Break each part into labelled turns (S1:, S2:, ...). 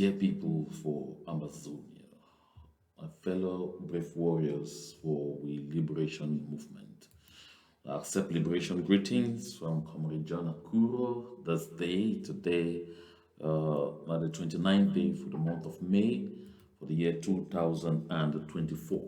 S1: Dear people for Amazonia, my fellow brave warriors for the liberation movement, I accept liberation greetings from Comrade John Akuro this day, today, the 29th day for the month of May for the year 2024.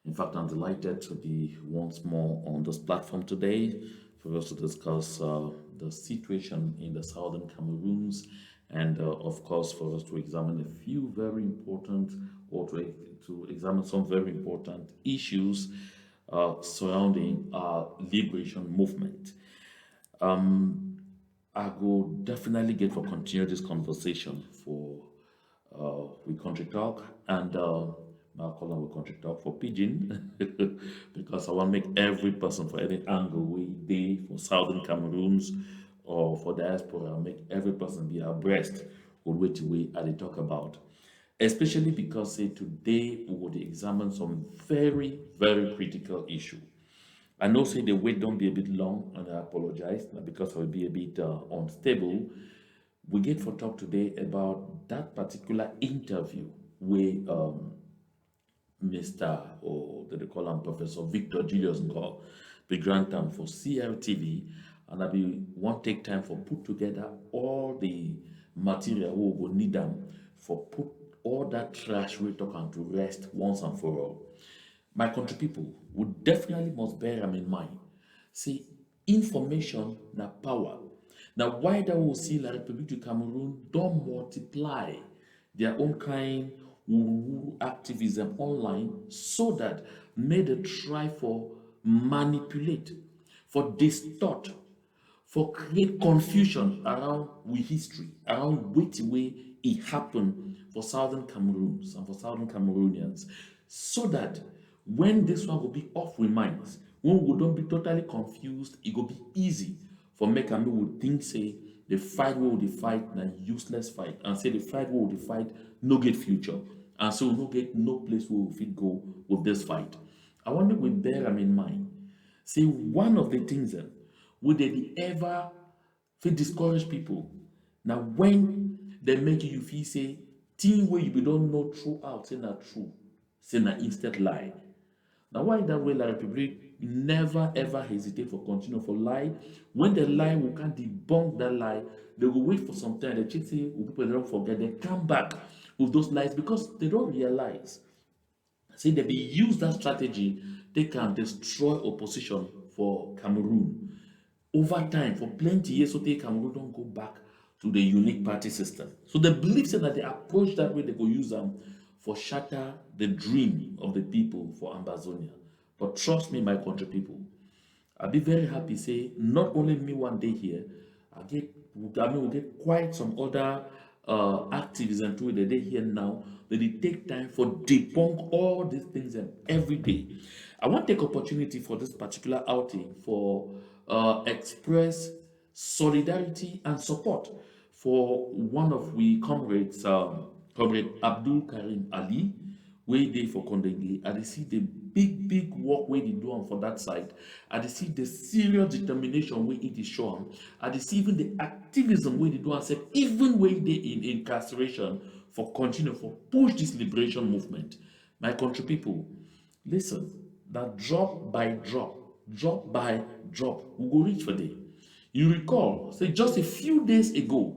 S1: In fact, I'm delighted to be once more on this platform today for us to discuss the situation in the southern Cameroons and, of course, for us to examine a few very important or to examine some very important issues surrounding our liberation movement. I will definitely get for continue this conversation for we country talk and I'll call them we country talk for pigeon because I want to make every person for any angle we day for southern Cameroons or for diaspora make every person be abreast with which we are they talk about. Especially because say today we will examine some very critical issue. I know say the wait don't be a bit long, and I apologize because I will be a bit unstable. We get for talk today about that particular interview where Mr. or they call him Professor Victor Julius Ngoh be granted for CRTV, and I be want take time for put together all the material we will need them for put all that trash we talk and to rest once and for all. My country people would definitely must bear them in mind. See, information na power. Now, why that we see La République du Cameroon don't multiply their own kind activism online so that may they try for manipulate, for distort, for create confusion around we history, around which way it happened for Southern Cameroons and for Southern Cameroonians, so that when this one will be off we minds, when we don't be totally confused, it will be easy for make and me would think say the fight we will fight na useless fight and say the fight we will fight no get future and so we no get no place where we fit go with this fight. I want make we bear them in mind. See, one of the things that would they ever fit discourage people now when they make you feel say thing where you be don't know throughout say not true, say na instead lie. Now, why that way, La République never ever hesitate for continue for lie. When the lie, we can't debunk that lie. They will wait for some time. The chick say, "Oh, people they don't forget." They come back with those lies because they don't realize. See, they be use that strategy. They can destroy opposition for Cameroon over time for plenty years. So they Cameroon don't go back to the unique party system. So they believe say that they approach that way. They go use them for shatter the dream of the people for Amazonia. But trust me, my country people, I'll be very happy say not only me one day here, we'll get quite some other activism too that they here now that they take time for debunk all these things and every day. I want to take opportunity for this particular outing for express solidarity and support for one of we comrades, Comrade Abdul Karim Ali, way they for Kondenge. I dey see the big work where they do on for that side. I dey see the serious determination where it is shown. I dey see even the activism where they do and said even when they in incarceration for continue for push this liberation movement. My country people, listen, that drop by drop, we go reach for day. You recall, say just a few days ago,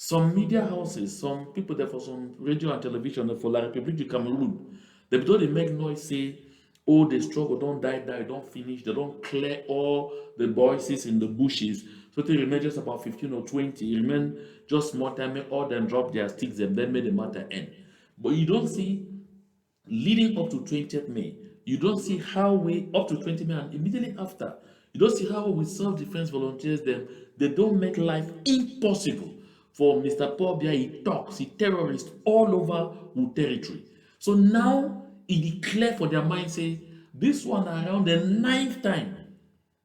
S1: some media houses, some people there for some radio and television for La République du Cameroon, they don't make noise say, oh, the struggle don't die, don't finish, they don't clear all the voices in the bushes. So they remain just about 15 or 20, remain just more time, make all them drop their sticks and then make the matter end. But you don't see leading up to 20th May, you don't see how we up to 20 May and immediately after, you don't see how we self-defense volunteers them, they don't make life impossible for Mr. Paul Biya. He talks, he terrorists all over our territory. So now he declare for their mind say this one around the ninth time.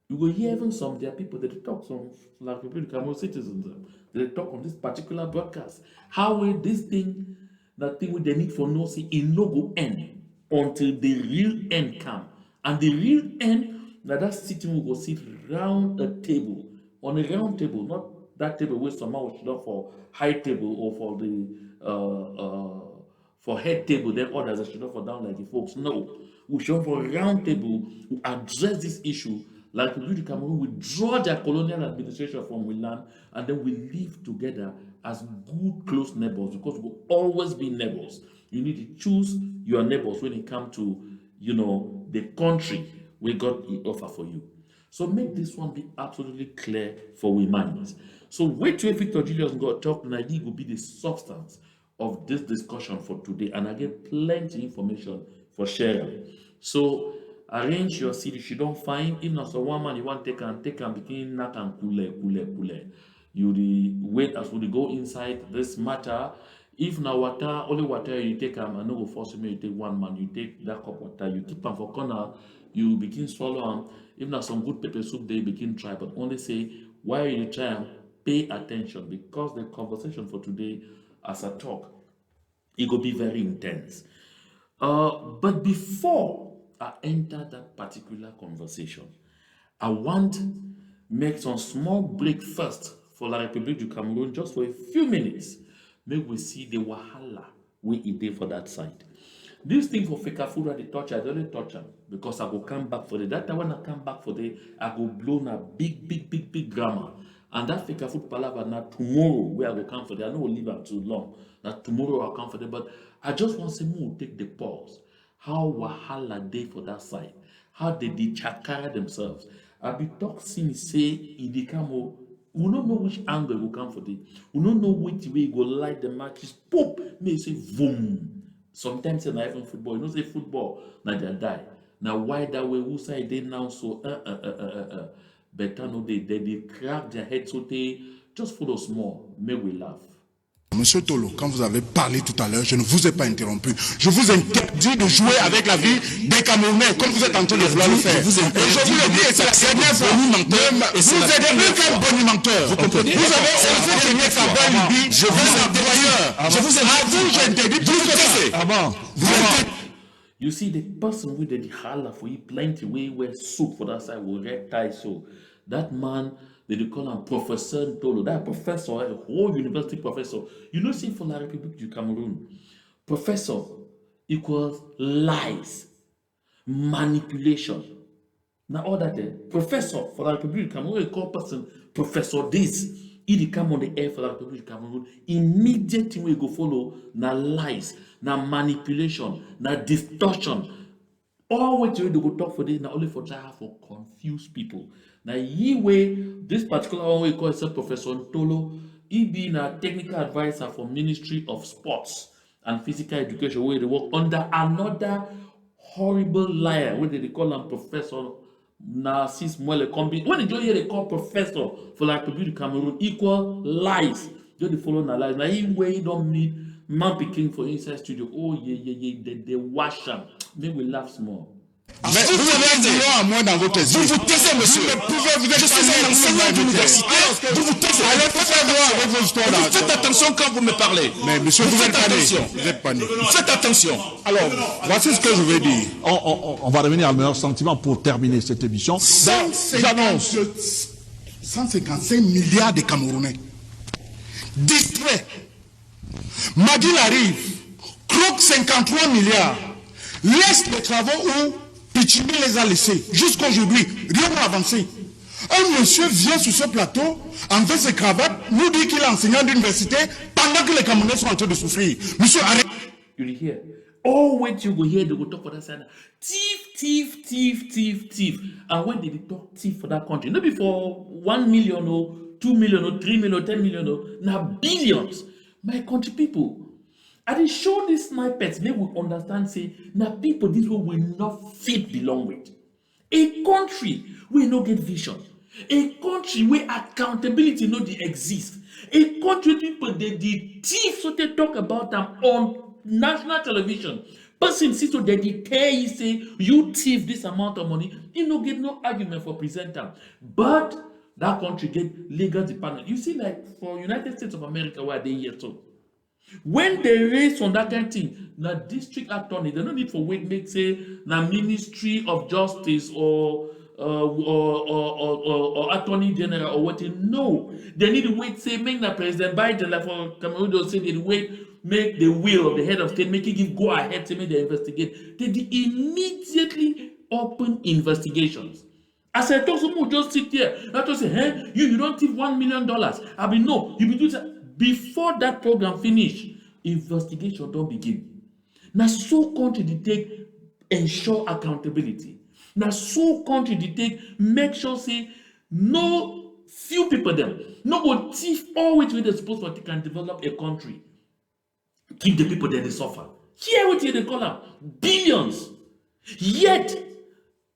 S1: You will hear even some there are people that talk, some like people Cameroon citizens they talk on this particular broadcast. How will this thing, that thing with the need for no see it no go end until the real end come. And the real end that sitting will go sit round a table, on a round table, not that table where someone was up for high table or for the for head table, then others should not for down like the folks. No, we should for round table who address this issue. Like we do the Cameroon, we draw their colonial administration from we land, and then we live together as good, close neighbors, because we'll always be neighbors. You need to choose your neighbors when it comes to, the country we got the offer for you. So make this one be absolutely clear for we minds. So wait till Victor Julius Ngoh talk, and I think will be the substance of this discussion for today. And I get plenty information for sharing. So arrange your seat. If you don't find, if not so one man you want take and begin knock and kule. You wait as we go inside this matter. If now water, only water you take and no go force me, you take one man, you take that cup of water, you keep them for corner, you begin swallow them. If not some good pepper soup, they begin try, but only say why you try and pay attention, because the conversation for today as I talk, it will be very intense. But before I enter that particular conversation, I want to make some small break first for La République du Cameroun, just for a few minutes. Make we see the wahala we it for that side. This thing for fake food at the touch, I don't touch them because I go come back for the that when I come back for the I go blow na big grammar. And that fake food palaver now tomorrow where I will come for the I know we'll leave them too long. Now tomorrow I'll come for them. But I just want to say more take the pause. How wahala they for that side. How they chakara themselves. I be talk see say idikamo. We don't know which angle will come for this. We don't know which way go light the matches. Pop, may say boom. Sometimes in even football, you know say football, now they die. Now why that way? Who side they now so better no they crack their head so they just follow small. May we laugh.
S2: Monsieur Tolo, quand vous avez parlé tout à l'heure, je ne vous ai pas interrompu. Je vous interdis de jouer avec la vie des Camerounais, comme vous êtes en train de vouloir le faire. Et je vous le dis, et c'est la dernière fois. Vous êtes un bonimenteur. Vous comprenez? Vous avez osé tenir sa belle Libye. Je vous interdis. Je vous interdis, j'ai interdit plus que ça. Ah bon?
S1: You see, the person with the holla for you plenty way wear soup for that side with red tie, so that man. They call him Professor Ntolo. That professor, a whole university professor. You know, see for La République du Cameroon, professor equals lies, manipulation. Now all that professor for La République du Cameroon, a call person professor this. He come on the air for La République du Cameroon. Immediate thing we go follow na lies, na manipulation, na distortion. All what you go talk for this now only for try for confuse people. Now ye way this particular one we call itself Professor Ntolo, he being a technical advisor for Ministry of Sports and Physical Education, where they work under another horrible liar, where they call him Professor Narcisse Mwele Kombi. When you hear they call professor for like to Cameroon, equal lies. Just the following lies. Now he way don't meet man picking for inside studio. Oh yeah, they wash them. Maybe we laugh small.
S2: Mais vous avez un diplôme à moi dans votre yeux. Vous vous taisez, monsieur. Je suis un enseignant d'université. Vous vous taisez. Allez, faites voir avec vos histoires. Vous faites attention quand vous me parlez. Mais monsieur, vous êtes attention. Vous êtes panique. Faites attention. Alors, voici ce que je vais dire.
S3: On va revenir à meilleur sentiment pour terminer cette émission.
S2: 155 milliards de Camerounais. Distraits. Magui arrive. Croque 53 milliards. Laisse les travaux où Pichini les a laissés. Jusqu'aujourd'hui, rien n'a avancé. Un monsieur vient sur ce plateau, enlève ses cravates, nous dit qu'il est enseignant d'université pendant que les Camerounais sont en train de souffrir. Monsieur, arrête.
S1: You hear? Oh, wait, you go here, they go talk for that side. Thief. And when they talk thief for that country, not before 1 million or 2 million or 3 million or 10 million or now billions. My country people. I did show these snippets, they will understand, say, now people this way will not fit belong with. A country will not get vision. A country where accountability no dey exist. A country people they thief so they talk about them on national television. Person see so they tell you say you thief this amount of money, you no get no argument for present them. But that country get legal department. You see, like for United States of America where they here too. When they raise on that kind of thing, the district attorney, they don't need for wait, make say the Ministry of Justice or Attorney General or what. No, they need to wait. Say make the President Biden like for Cameroon, they say they wait make the will of the head of state, make it give go ahead to make the investigate. They immediately open investigations. As I talk, someone just sit there. I just say, hey, you don't give $1 million. I mean, no, you be doing that. Before that program finish, investigation don't begin. Now, so country they take ensure accountability. Now, so country they take make sure say no few people them. No go thief all which way they're supposed to take and develop a country. Keep the people there they suffer. Here what they call them billions. Yet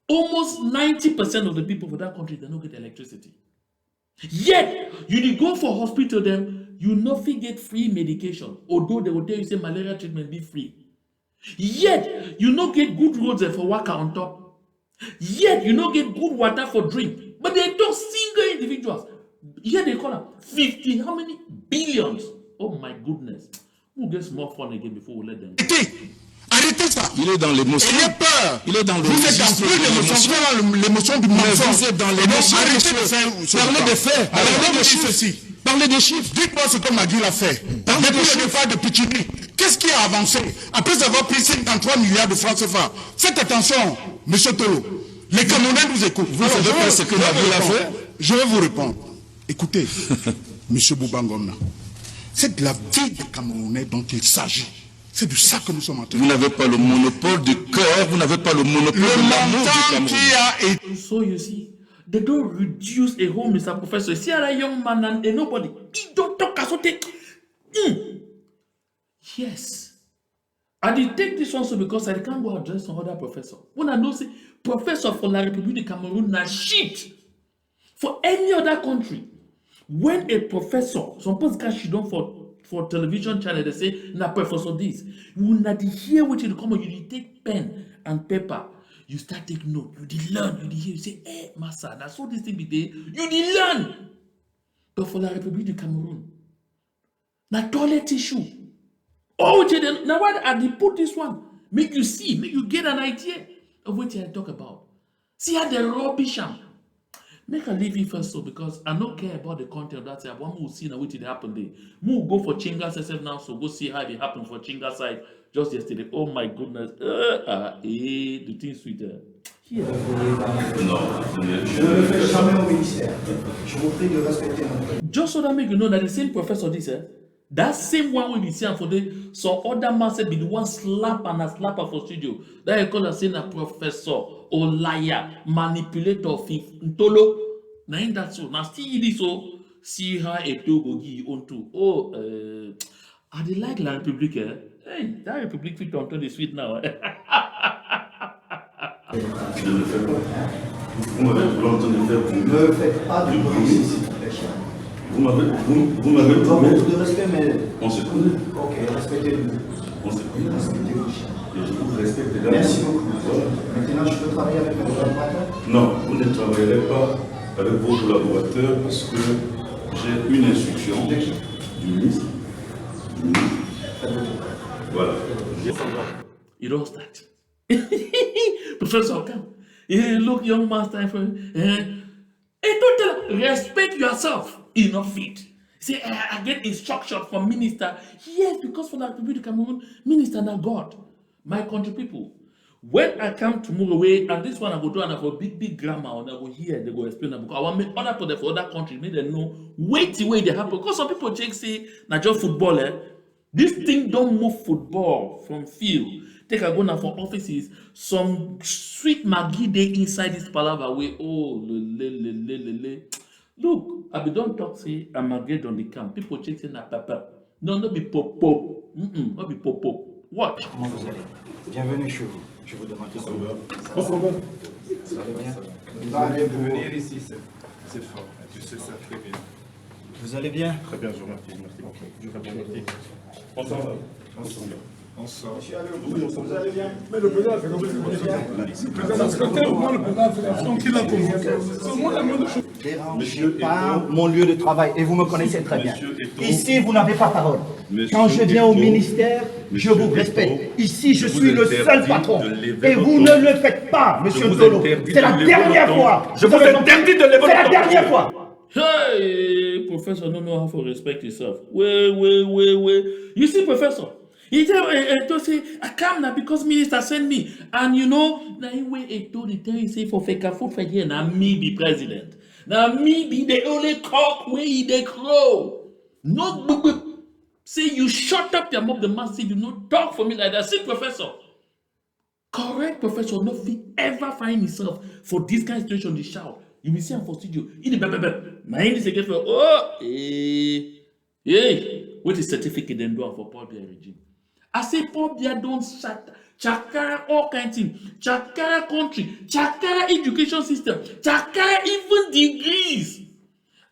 S1: almost 90% of the people for that country they don't get electricity. Yet you dey go for hospital them, you no fit get free medication, although they will tell you say malaria treatment be free. Yet you no get good roads there for worker on top. Yet you no get good water for drink. But they don't single individuals. Here they call them 50, how many billions? Oh my goodness. We'll get more fun again before we let them.
S2: Arrêtez ça.
S3: Il est dans l'émotion.
S2: Ayez peur.
S3: Il est dans
S2: Vous êtes dans plus l'émotion, l'émotion du mensonge.
S3: Vous êtes dans l'émotion.
S2: Arrêtez de faire. Parlez des faits. Parlez de ceci.
S3: Parlez des chiffres.
S2: Dites-moi ce que Magui a fait. Depuis le départ de Pichini, qu'est-ce qui a avancé après avoir pris 53 milliards de francs CFA? Faites attention, monsieur Tolo. Les Camerounais nous écoutent.
S3: Vous savez pas ce que Magui a fait?
S2: Je vais vous répondre. Écoutez, monsieur Boubangomna, c'est de la vie des Camerounais dont il s'agit. C'est de ça que nous sommes en train de
S3: Vous n'avez pas le monopole du cœur, vous n'avez pas le monopole de l'amour du Cameroun.
S2: qui a été...
S1: So you see, they don't reduce a whole Mr. Professor. See a young man and nobody. He don't talk as what Yes. I did take this one so because I can't go address some other professor. When I know say professor for La République de Cameroun na shit. For any other country, when a professor, some people can she done for television channel, they say, na professor this. You will not hear what you come on, you take pen and paper, you start take note, you did learn, you did hear, you say, hey, massa, that's what this thing be there, you did learn. But for La République du Cameroun, na toilet tissue. Oh, now why I did put this one? Make you see, make you get an idea of what I talk about. See how the rubbish am. Make I leave it first so because I don't care about the content of that side. One will see now what it happened there. We'll go for Chinga's SF now, so go see how it happened for Chinga's side just yesterday. Oh my goodness. The thing sweeter. Here.
S4: Non, je ne le fais jamais au ministère. Je vous prie de respecter mon...
S1: Just so that make you know that the same professor this, that same one will be seen for the some other man said be the one slap and a slapper for studio. That you call us saying a professor or liar, manipulator, ntolo. Now ain't that so? Now still this so see how a two go give you on to. Oh, I dey like La République. Hey, that République fit on to the sweet now.
S4: Je ne le fais pas. Vous m'avez longtemps de faire pour ne faites pas de bruit ici. Vous m'avez beaucoup de respect, mais on se connaît. Ok, respectez-vous. On se connaît. Respectez-vous. Et je vous respecte également. Merci beaucoup. Voilà. Maintenant, je peux travailler avec mes collaborateurs? Non, vous ne travaillerez pas avec vos collaborateurs parce que j'ai une instruction du ministre. Voilà.
S1: You don't start. Professor, come. Hey, look, young master. Hey, don't tell him, respect yourself. Enough it. Say, I get instruction from minister. Yes, because for La République du Cameroun, minister na God. My country people. When I come tomorrow, and this one I go do and I go big grammar and I go hear they go explain it because I want make other people for other countries make them know wait the way they happen. Because some people check say na just football. This thing don't move football from field. Take a go now for offices. Some sweet Maggie they inside this palaver way. Oh, le. Look, I be don't talk say I'm agreed on the camp. People check say na papa. No, not be pop. Not be pop. What?
S4: Comment vous allez? Bienvenue chez vous. Je vous demande tout ça. Ça va bien? Vous allez venir ici, c'est fort. Tu sais ça très bien. Vous allez bien?
S5: Très bien, je vous remercie. Merci. Je vous remercie. On sort.
S4: Vous allez bien?
S5: Mais le président, c'est comme ça.
S4: Dérangez pas mon lieu de travail et vous me connaissez très bien. Ici, vous n'avez pas parole. Quand je viens au ministère, je vous respecte. Ici, je suis le seul patron. Et vous ne le faites pas, monsieur Tolo. C'est la dernière fois.
S5: Je vous interdis de l'évoquer.
S4: C'est la dernière fois.
S1: Hey, professor don't know how to respect himself. Wait. You see, professor, he tell say, I come now because minister send me. And you know, now he wait he told he tell you say for fake food for here, now me be president. Now me be the only cock where he they crow. No say you shut up your mouth, the man say you no talk for me like that. See, professor. Correct professor, no fit ever find himself for this kind of situation. They shout. You will see him for studio. In the bebe. My English again for what is certificate then do for Paul Biya regime? I say Paul Biya don't chakara all kinds of things. Chakara country, chakara education system, chakara even degrees.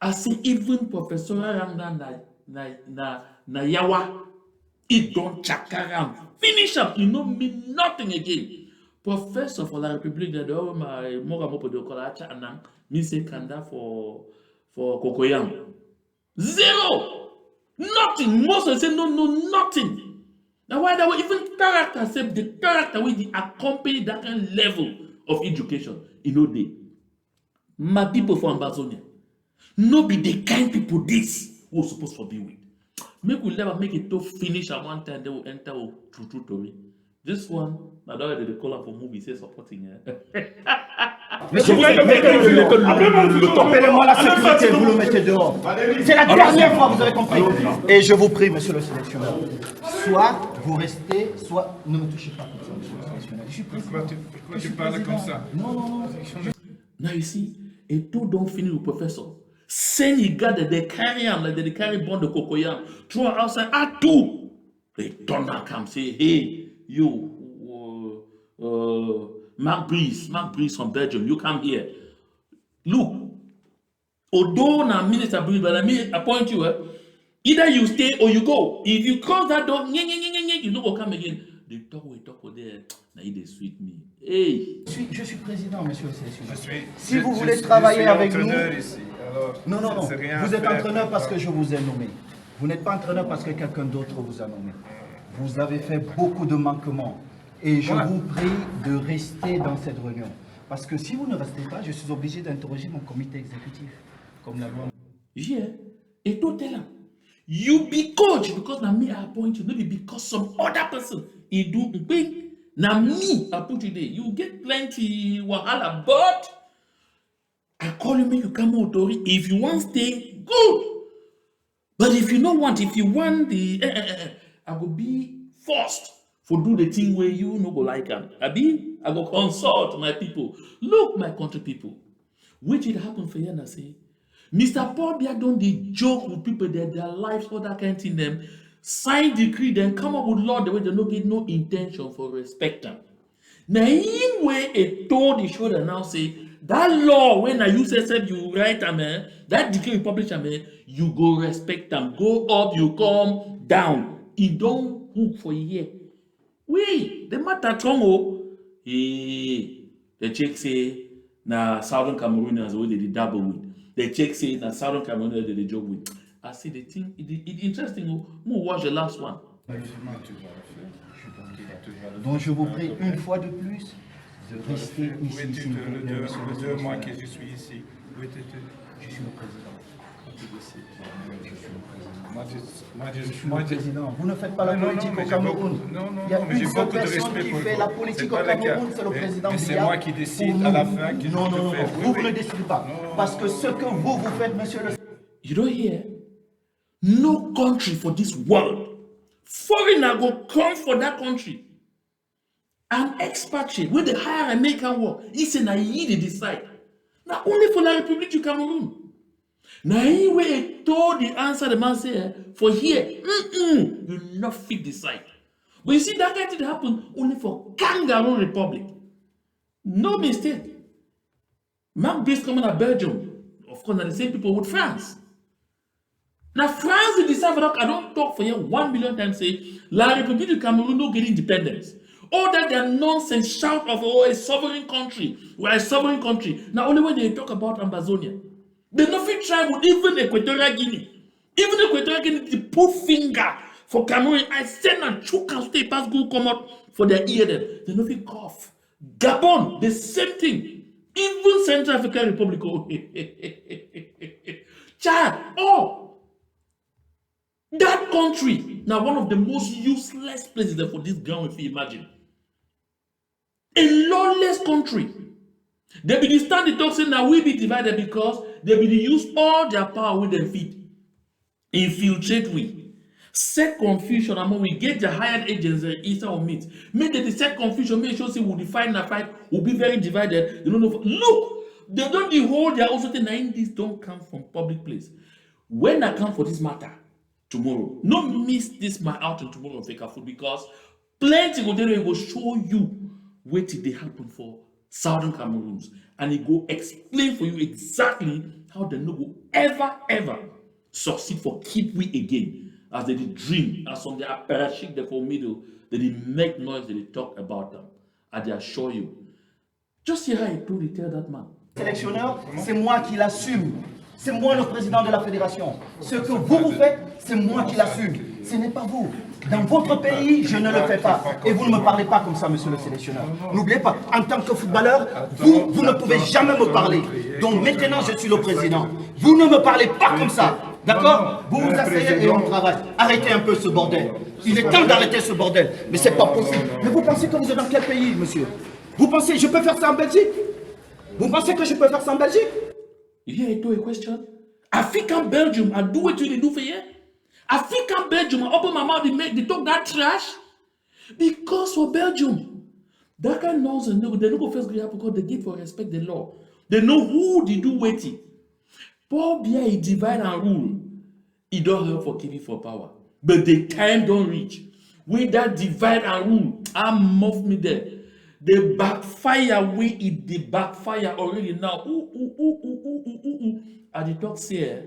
S1: I say even Professor Ranga na yawa. It don't chakaram. Finish up. You know mean nothing again. Professor for la République de my Moramopo de Okolacha and me say Kanda for Kokoyam. Zero. Nothing. Most of them say no, nothing. Now why that way even character say the character will accompany that kind of level of education in no day. My people for Ambazonia. No be the kind people this who supposed to be with. Make we never make it to finish at one time, they will enter true story. This one, now that they call up for movie, say supporting
S6: Appelez-moi la sécurité, vous le mettez dehors. C'est la dernière fois, vous avez compris. Et je vous prie, monsieur le sélectionneur, soit vous restez, soit ne me touchez pas comme ça, monsieur le sélectionneur. Je suis président.
S5: Pourquoi tu parles comme ça?
S6: Non.
S1: Now you see, et tout don't finish with professor. Send he got that they carry him like they carry bond the cocoyam. Throw outside at two. They don't come say, hey, you Mark Breeze from Belgium, you come here. Look, although now Minister Breeze, but I mean appoint you, either you stay or you go. If you close that door, you don't go come again. They talk there. Now they sweet me. Hey.
S6: Je suis président, monsieur le sélectionneur. Si vous voulez travailler avec nous.
S5: Ici. Alors,
S6: Non. Vous êtes entraîneur parce que je vous ai nommé. Vous n'êtes pas entraîneur parce que quelqu'un d'autre vous a nommé. Vous avez fait beaucoup de manquements. Et je vous prie de rester dans cette réunion. Parce que si vous ne restez pas, je suis obligé d'interroger mon comité exécutif. Comme la loi.
S1: Yeah. Et tout est là. You be coach because now me I appoint you, not because some other person he do big. Now me I put you there. You get plenty wahala, but I call you, make you come out, Tori. If you want stay, good. But if you don't want, if you want the, I will be forced for do the thing where you no go like them. I go consult my people. Look, my country people, which it happened for you and I say, Mr. Paul Biya don't they joke with people that their lives, all that kind of thing, them sign decree, then come up with law the way they don't get no intention for respect them. Now, in way a told the show that now say that law when I use yourself you write that decree you publish you go respect them. Go up, you come down. It don't hook for a year. Wait, the matter Congo. The check say na Southern Cameroonians where they double with. The check say na Southern Cameroonians they joke with. I see the thing. It interesting. More watch the last one.
S6: Donc je vous prie une fois de plus de rester ici.
S5: Le 2 mois que je suis ici. Où étais-tu?
S6: Je suis le président.
S5: Moi, je
S6: Président, vous ne faites pas la
S5: Non,
S6: politique
S5: mais
S6: au
S5: j'ai
S6: Cameroun.
S5: beaucoup- non,
S6: Il y a
S5: mais j'ai
S6: une seule
S5: beaucoup de
S6: personne
S5: respect
S6: qui
S5: pour
S6: fait
S5: vous.
S6: la politique
S5: C'est
S6: au
S5: pas le cas.
S6: Cameroun, c'est le
S5: Mais-
S6: président
S5: mais c'est
S6: Biya.
S5: moi qui décide
S6: Pour
S5: à la
S6: nous-
S5: fin que je
S6: Non,
S5: peux faire.
S6: vous
S5: Oui.
S6: ne décidez pas.
S5: Non.
S6: Parce que ce que vous faites, monsieur le...
S1: You don't hear? No country for this world. Foreigner go come for that country. An expatriate with the higher American work, he say na he dey decide. Now only for la République du Cameroun. Now he way told the answer the man say for here, you not fit decide. But you see that kind of thing happen only for Kangaroo Republic. No mistake. Mark Breeze coming to Belgium, of course, are the same people with France. Now France they decide for I don't talk for you 1 million times say La République du Cameroun no get independence. All that their nonsense shout of a sovereign country. We're a sovereign country. Now only when they talk about Amazonia. They no fit try with even Equatorial Guinea. Even Equatorial Guinea to put finger for Cameroon. I send and choke and stay pass go come out for their ear them. They no fit cough. Gabon, the same thing. Even Central African Republic. Chad, oh, that country, now one of the most useless places for this ground, if you imagine. A lawless country. They be the stand the talk saying that we be divided because they be the use all their power with them feet. Infiltrate we. Set confusion among we get the hired agents instead of meet. Make the set confusion, make sure say we'll define a fight, will be very divided. You don't know. Look, they don't the whole they are also saying this don't come from public place. When I come for this matter tomorrow, not miss this my outing tomorrow on Fake Food because plenty go there will show you what did they happen for Southern Cameroons, and it go explain for you exactly how they no go ever succeed for keep we again as they did dream as from the apparatchik they for middle they did make noise they did talk about them and they assure you just hear how he told tell that man.
S6: Sélectionneur, c'est moi qui l'assume. C'est moi le président de la fédération. Ce que vous faites, c'est moi qui l'assume. Ce n'est pas vous. Dans votre pays, je ne le fais pas. Et vous ne me parlez pas comme ça, monsieur le sélectionneur. N'oubliez pas, en tant que footballeur, vous ne pouvez jamais me parler. Donc maintenant, je suis le président. Vous ne me parlez pas comme ça. D'accord? Vous vous asseyez et on travaille. Arrêtez un peu ce bordel. Il est temps d'arrêter ce bordel. Mais c'est pas possible. Mais vous pensez que vous êtes dans quel pays, monsieur? Vous pensez, je peux faire ça en Belgique? Vous pensez que je peux faire ça en Belgique?
S1: You hear I do a question? African Belgium, I do what you do for you. African Belgium, I open my mouth, they talk that trash. Because for Belgium, that kind of nonsense, they don't go first grade because they give for respect the law. They know who they do waiting. Paul Biya, he divide and rule. He don't help for keeping for power. But the time don't reach. With that divide and rule, I muff me there. The backfire, the backfire already now. And the talk say,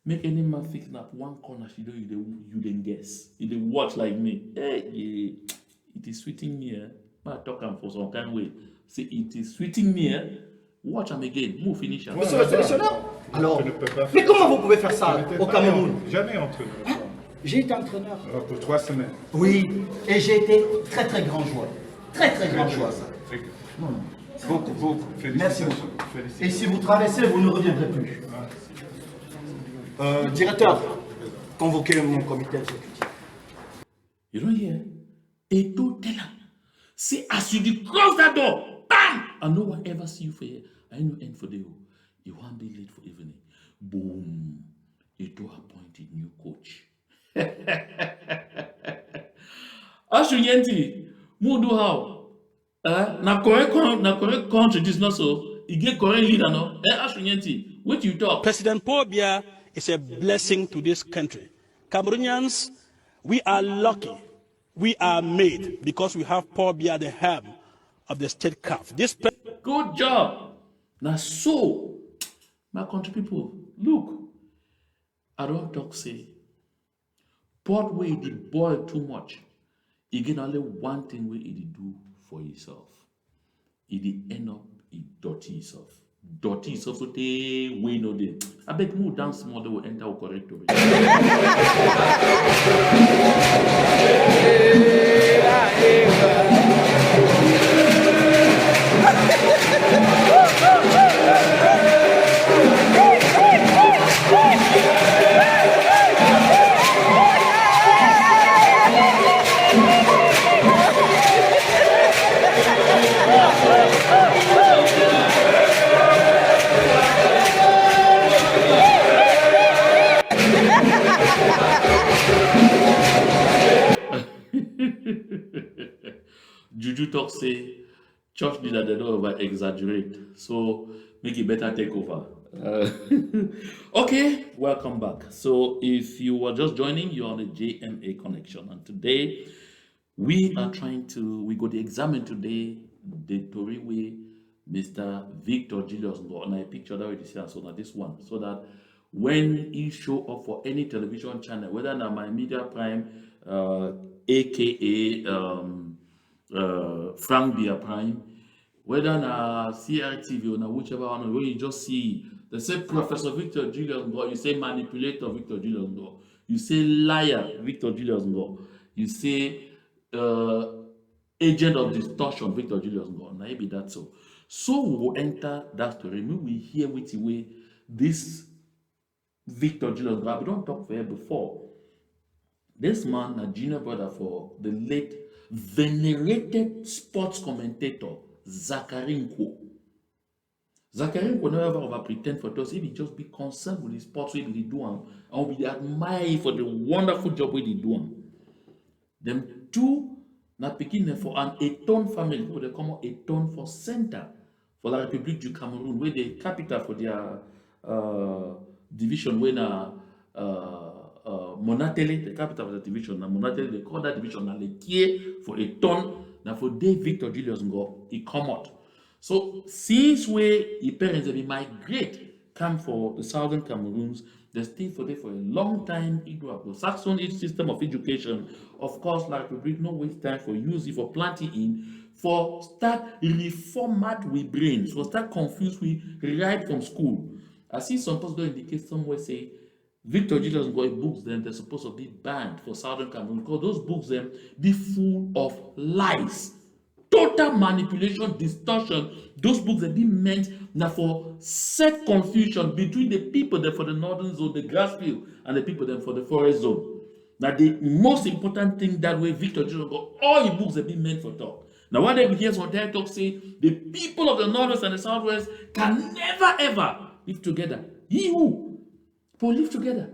S1: make any man fix up one corner, she don't you then guess. You then watch like me. Hey, yeah. It is sweeting me. I talk for some kind of way. Say it is sweeting me. Watch him again. Move finish.
S6: Monsieur le sélectionneur. Alors, mais comment vous pouvez faire ça au Cameroun?
S5: Jamais entraîneur.
S6: J'ai été entraîneur.
S5: Pour 3 semaines.
S6: Oui, et j'ai été très très grand joueur. Très très grand joueur.
S5: Beaucoup.
S6: Merci beaucoup. Et si vous traversez, vous ne reviendrez plus. Directeur, convoquez mon comité exécutif.
S1: You don't hear? Et tout tell him. See, as you cross that door, bam! And no one ever see you for here. I know end for the day. You won't be late for evening. Boom. It will appoint a new coach. Ashuyenti, Mudu how? Na correct country, this not so. You get correct leader, no? Ashuyenti, what you talk?
S7: President Paul Biya is a blessing to this country. Cameroonians, we are lucky. We are made because we have Paul Biya, the helm of the state CAF.
S1: Good job. Now, so, my country people, look, I don't talk say, pot way the boil too much. He get only one thing where he do for himself. He end up, he dirty himself. Dirty himself, so they way no day. I bet more dance more they will enter correct over. Juju talk say church leader they don't over exaggerate, so make it better take over. Okay, welcome back. So if you were just joining, you're on the JMA connection, and today we are trying to go to examine today the Tory way Mr. Victor Julius Ngoh, and I picture that with this so that this one, so that when he show up for any television channel, whether na my media prime, aka Frank Bia Prime, whether na CRTV or na whichever one, where you just see they say Professor Victor Julius Ngoh, you say manipulator Victor Julius Ngoh, you say liar Victor Julius Ngoh, you say agent of distortion Victor Julius Ngoh. Now maybe that's so. So we will enter that story. Maybe we hear which way this Victor Julius Ngoh. We don't talk for him before. This man, a junior brother for the late venerated sports commentator Zachary Ngoh. Zachary Ngoh never ever pretend for us. He will just be concerned with the sports we be doing and we admire for the wonderful job we do doing. Them two na picking for an Eton family, what they call Eton for center for la République du Cameroon, where the capital for their division when Monatele, the capital of the division, na Monatele, they call that division na Lekie for Eton, na for day Victor Julius Ngoh, he come out. So since where the parents they migrate come for the southern Cameroons, they stay for there for a long time. Saxon system of education, of course, like we bring no waste time for use it for planting in, for start reformat with brains, for start confused with right from school. I see some posts don't indicate somewhere say Victor Julius Ngoh books them they're supposed to be banned for southern Cameroon because those books them be full of lies. Total manipulation, distortion. Those books have been meant now for set confusion between the people there for the northern zone, the grass field, and the people there for the forest zone. Now, the most important thing that way, Victor Julius Ngoh, all his books have been meant for talk. Now, what they hear on their talk say, the people of the northwest and the southwest can never ever live together. He who will live together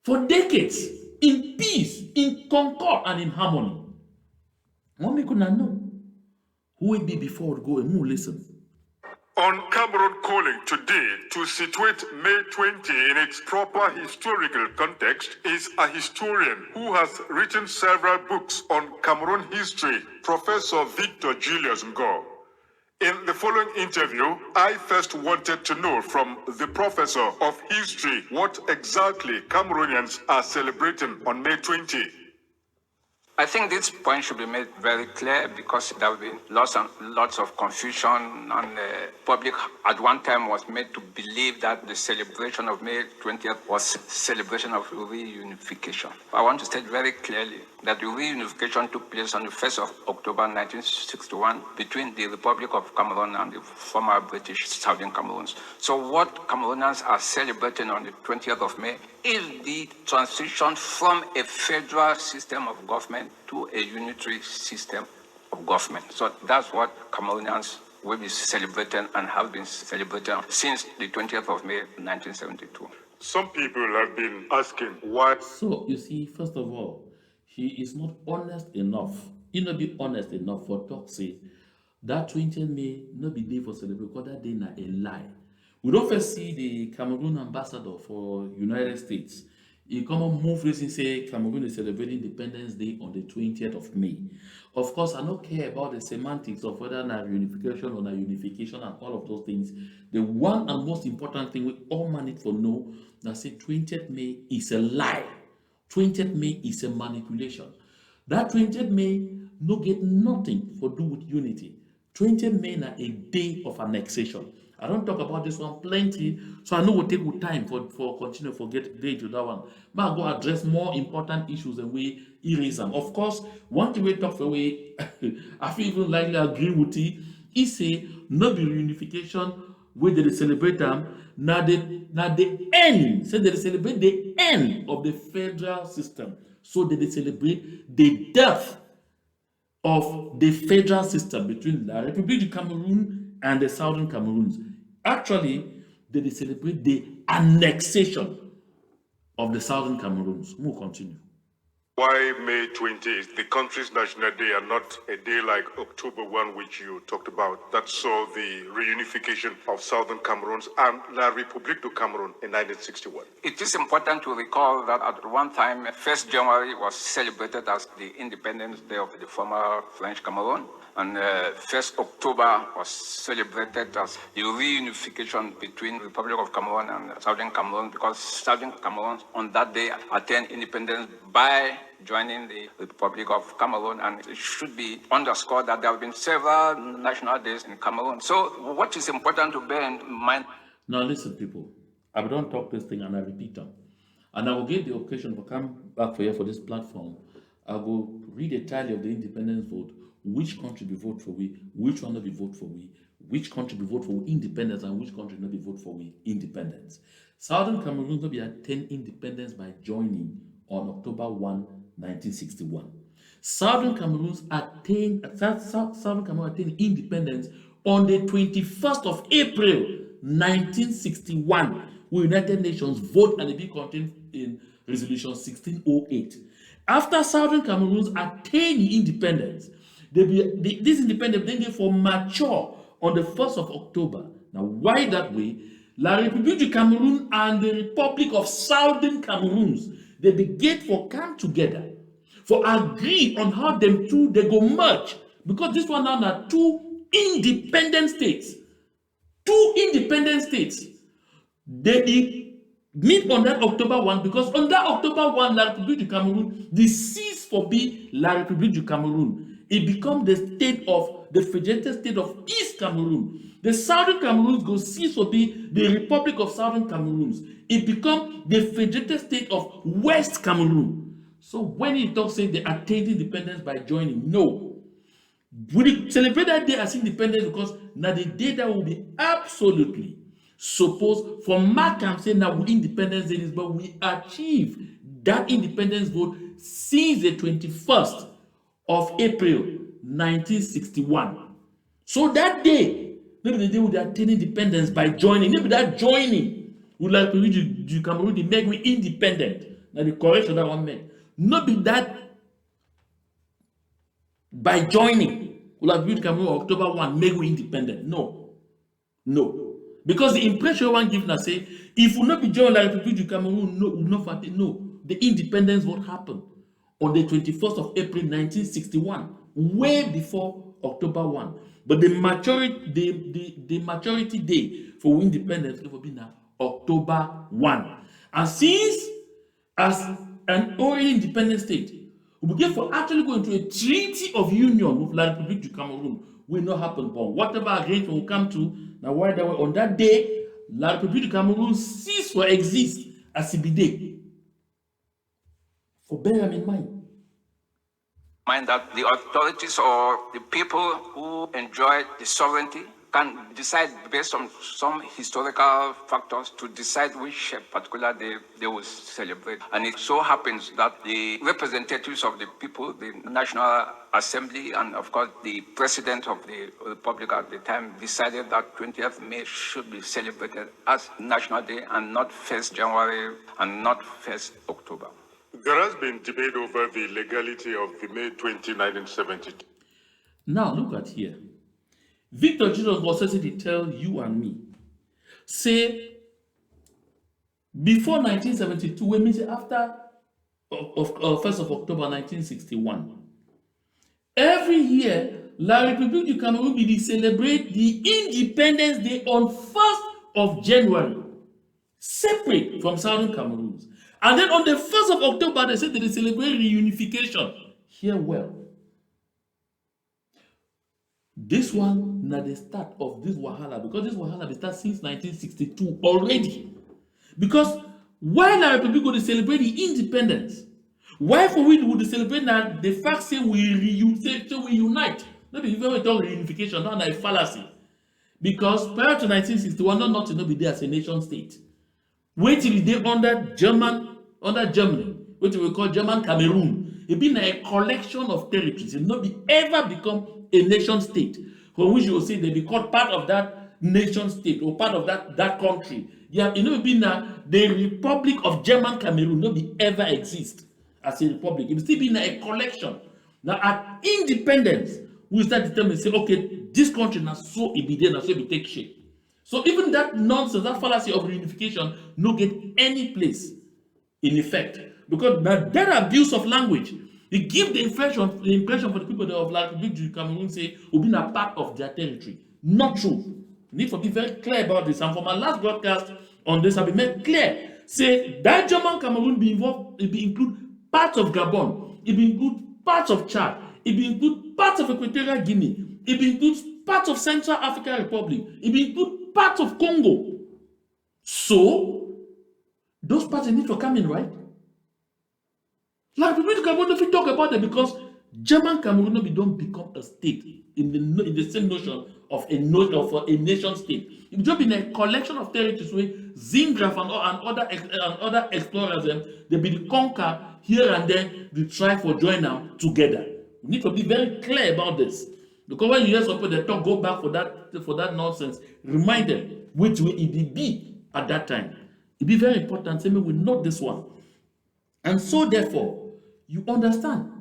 S1: for decades in peace, in concord, and in harmony. What we could not know. Who will be before we go and move? Listen.
S8: On Cameroon Calling today to situate May 20 in its proper historical context is a historian who has written several books on Cameroon history, Professor Victor Julius Ngoh. In the following interview, I first wanted to know from the professor of history what exactly Cameroonians are celebrating on May 20.
S9: I think this point should be made very clear because there have been lots of confusion, and the public at one time was made to believe that the celebration of May 20th was celebration of reunification. I want to state very clearly that the reunification took place on the 1st of October 1961 between the Republic of Cameroon and the former British Southern Cameroons. So what Cameroonians are celebrating on the 20th of May is the transition from a federal system of government to a unitary system of government. So that's what Cameroonians will be celebrating and have been celebrating since the 20th of May 1972.
S8: Some people have been asking why.
S1: So, you see, first of all, he is not honest enough. He not be honest enough for talk say that 20th May not be day for celebration because that day na a lie. We don't first see the Cameroon ambassador for United States. He come and move this and say Cameroon is celebrating Independence Day on the 20th of May. Of course, I don't care about the semantics of whether na reunification or na unification and all of those things. The one and most important thing we all manage for know that say 20th May is a lie. 20th May is a manipulation. That 20th May no get nothing for do with unity. 20th May na a day of annexation. I don't talk about this one plenty, so I know we'll take good time for continue for get to that one. But I'll go address more important issues and we erase them. Of course, one thing we talk for way, I feel even likely agree with he. He say no be reunification where they celebrate them. Now the end. Say they celebrate the end of the federal system. So they celebrate the death of the federal system between the Republic of Cameroon and the Southern Cameroons. Actually, they celebrate the annexation of the Southern Cameroons. We'll continue.
S8: Why May 20 is the country's national day and not a day like October 1, which you talked about, that saw the reunification of Southern Cameroons and La République du Cameroon in 1961.
S9: It is important to recall that at one time, 1st January was celebrated as the Independence Day of the former French Cameroon, and 1st October was celebrated as the reunification between the Republic of Cameroon and Southern Cameroon, because Southern Cameroon on that day attained independence by joining the Republic of Cameroon, and it should be underscored that there have been several national days in Cameroon. So what is important to bear in mind?
S1: Now listen, people, I don't talk this thing and I repeat them. And I will get the occasion to come back for you for this platform. I will read a tally of the independence vote, which country we vote for we, which one will we vote for we, which country be vote for independence and which country not be vote for independence. Southern Cameroon will be attain independence by joining on October 1, 1961. Southern Cameroon attained independence on the 21st of April, 1961. With United Nations vote and it be contained in Resolution 1608. After Southern Cameroon attained independence, this independence then get for mature on the 1st of October. Now, why that way? La République du Cameroun and the Republic of Southern Cameroons, they begin for come together, for agree on how them two they go merge, because this one now are two independent states. Two independent states. They meet on that October 1 because on that October 1, La République du Cameroun, they cease for be La République du Cameroun. It becomes the state of the federated state of East Cameroon. The Southern Cameroons go cease for be the Republic of Southern Cameroons. It becomes the federated state of West Cameroon. So when he talks say they attained independence by joining, no. We celebrate that day as independence because now the day that will be absolutely supposed for Markham saying that we independence is, but we achieve that independence vote since the 21st of April 1961. So that day, maybe the day we attain independence by joining, maybe that joining would like to reach the Cameroon to make we independent. Now the correction that one made. Not be that by joining will have reached Cameroon October 1, make we independent. No. No. Because the impression one gives us say, if we not be joined like Republic du Cameroon, no, will not fight it. No. The independence what happened on the 21st of April 1961, way before October 1. But the maturity day for independence will be now October 1. And since as an already independent state, we begin for actually going to a treaty of union with La République du Cameroon will not happen. But whatever arrangement will come to, now why that way on that day, La République du Cameroon cease to exist as CBD. For bear them in mind.
S9: Mind that the authorities or the people who enjoy the sovereignty can decide based on some historical factors to decide which particular day they will celebrate. And it so happens that the representatives of the people, the National Assembly, and of course the President of the Republic at the time decided that 20th May should be celebrated as National Day and not 1st January and not 1st October.
S8: There has been debate over the legality of the May 20, 1972.
S1: Now look at here. Victor Julius was said to tell you and me, say, before 1972, we mean after 1st of October 1961, every year, La République du Cameroon will celebrate the Independence Day on 1st of January, separate from Southern Cameroons. And then on the 1st of October, they said they celebrate reunification. Hear well. This one, now the start of this Wahala, because this Wahala they start since 1962 already. Because why La République would celebrate the independence? Why for we would celebrate that the fact say we unite? Not even we talk reunification, not a fallacy. Because prior to 1961, not to be there as a nation state. Wait till they under Germany, what we call German Cameroon. It been a collection of territories. It not be ever become a nation state, for which you will say they be called part of that nation state or part of that country. Yeah, it not be now the Republic of German Cameroon not be ever exist as a republic. It still be a collection. Now at independence, we start determining say, okay, this country now so it be there, now so it be take shape. So even that nonsense, that fallacy of reunification, no get any place in effect. Because that abuse of language, it gives the impression for the people of La République du Cameroon say, will be a part of their territory. Not true. We need to be very clear about this. And for my last broadcast on this, I'll be made clear. Say that German Cameroon be involved, it be include parts of Gabon, it be include parts of Chad, it be include parts of Equatorial Guinea, it be includes parts of Central African Republic, it be include parts of Congo. So those parts need to come in, right? Like we don't talk about it because German Cameroon don't become a state in the same notion of a nation state. It would just be a collection of territories where Zingraf and other explorers they be conquer here and there, they try for join them together. We need to be very clear about this. Because when you hear some people they talk, go back for that nonsense, remind them which way it be at that time. It be very important. Say, we note this one. And so therefore, you understand.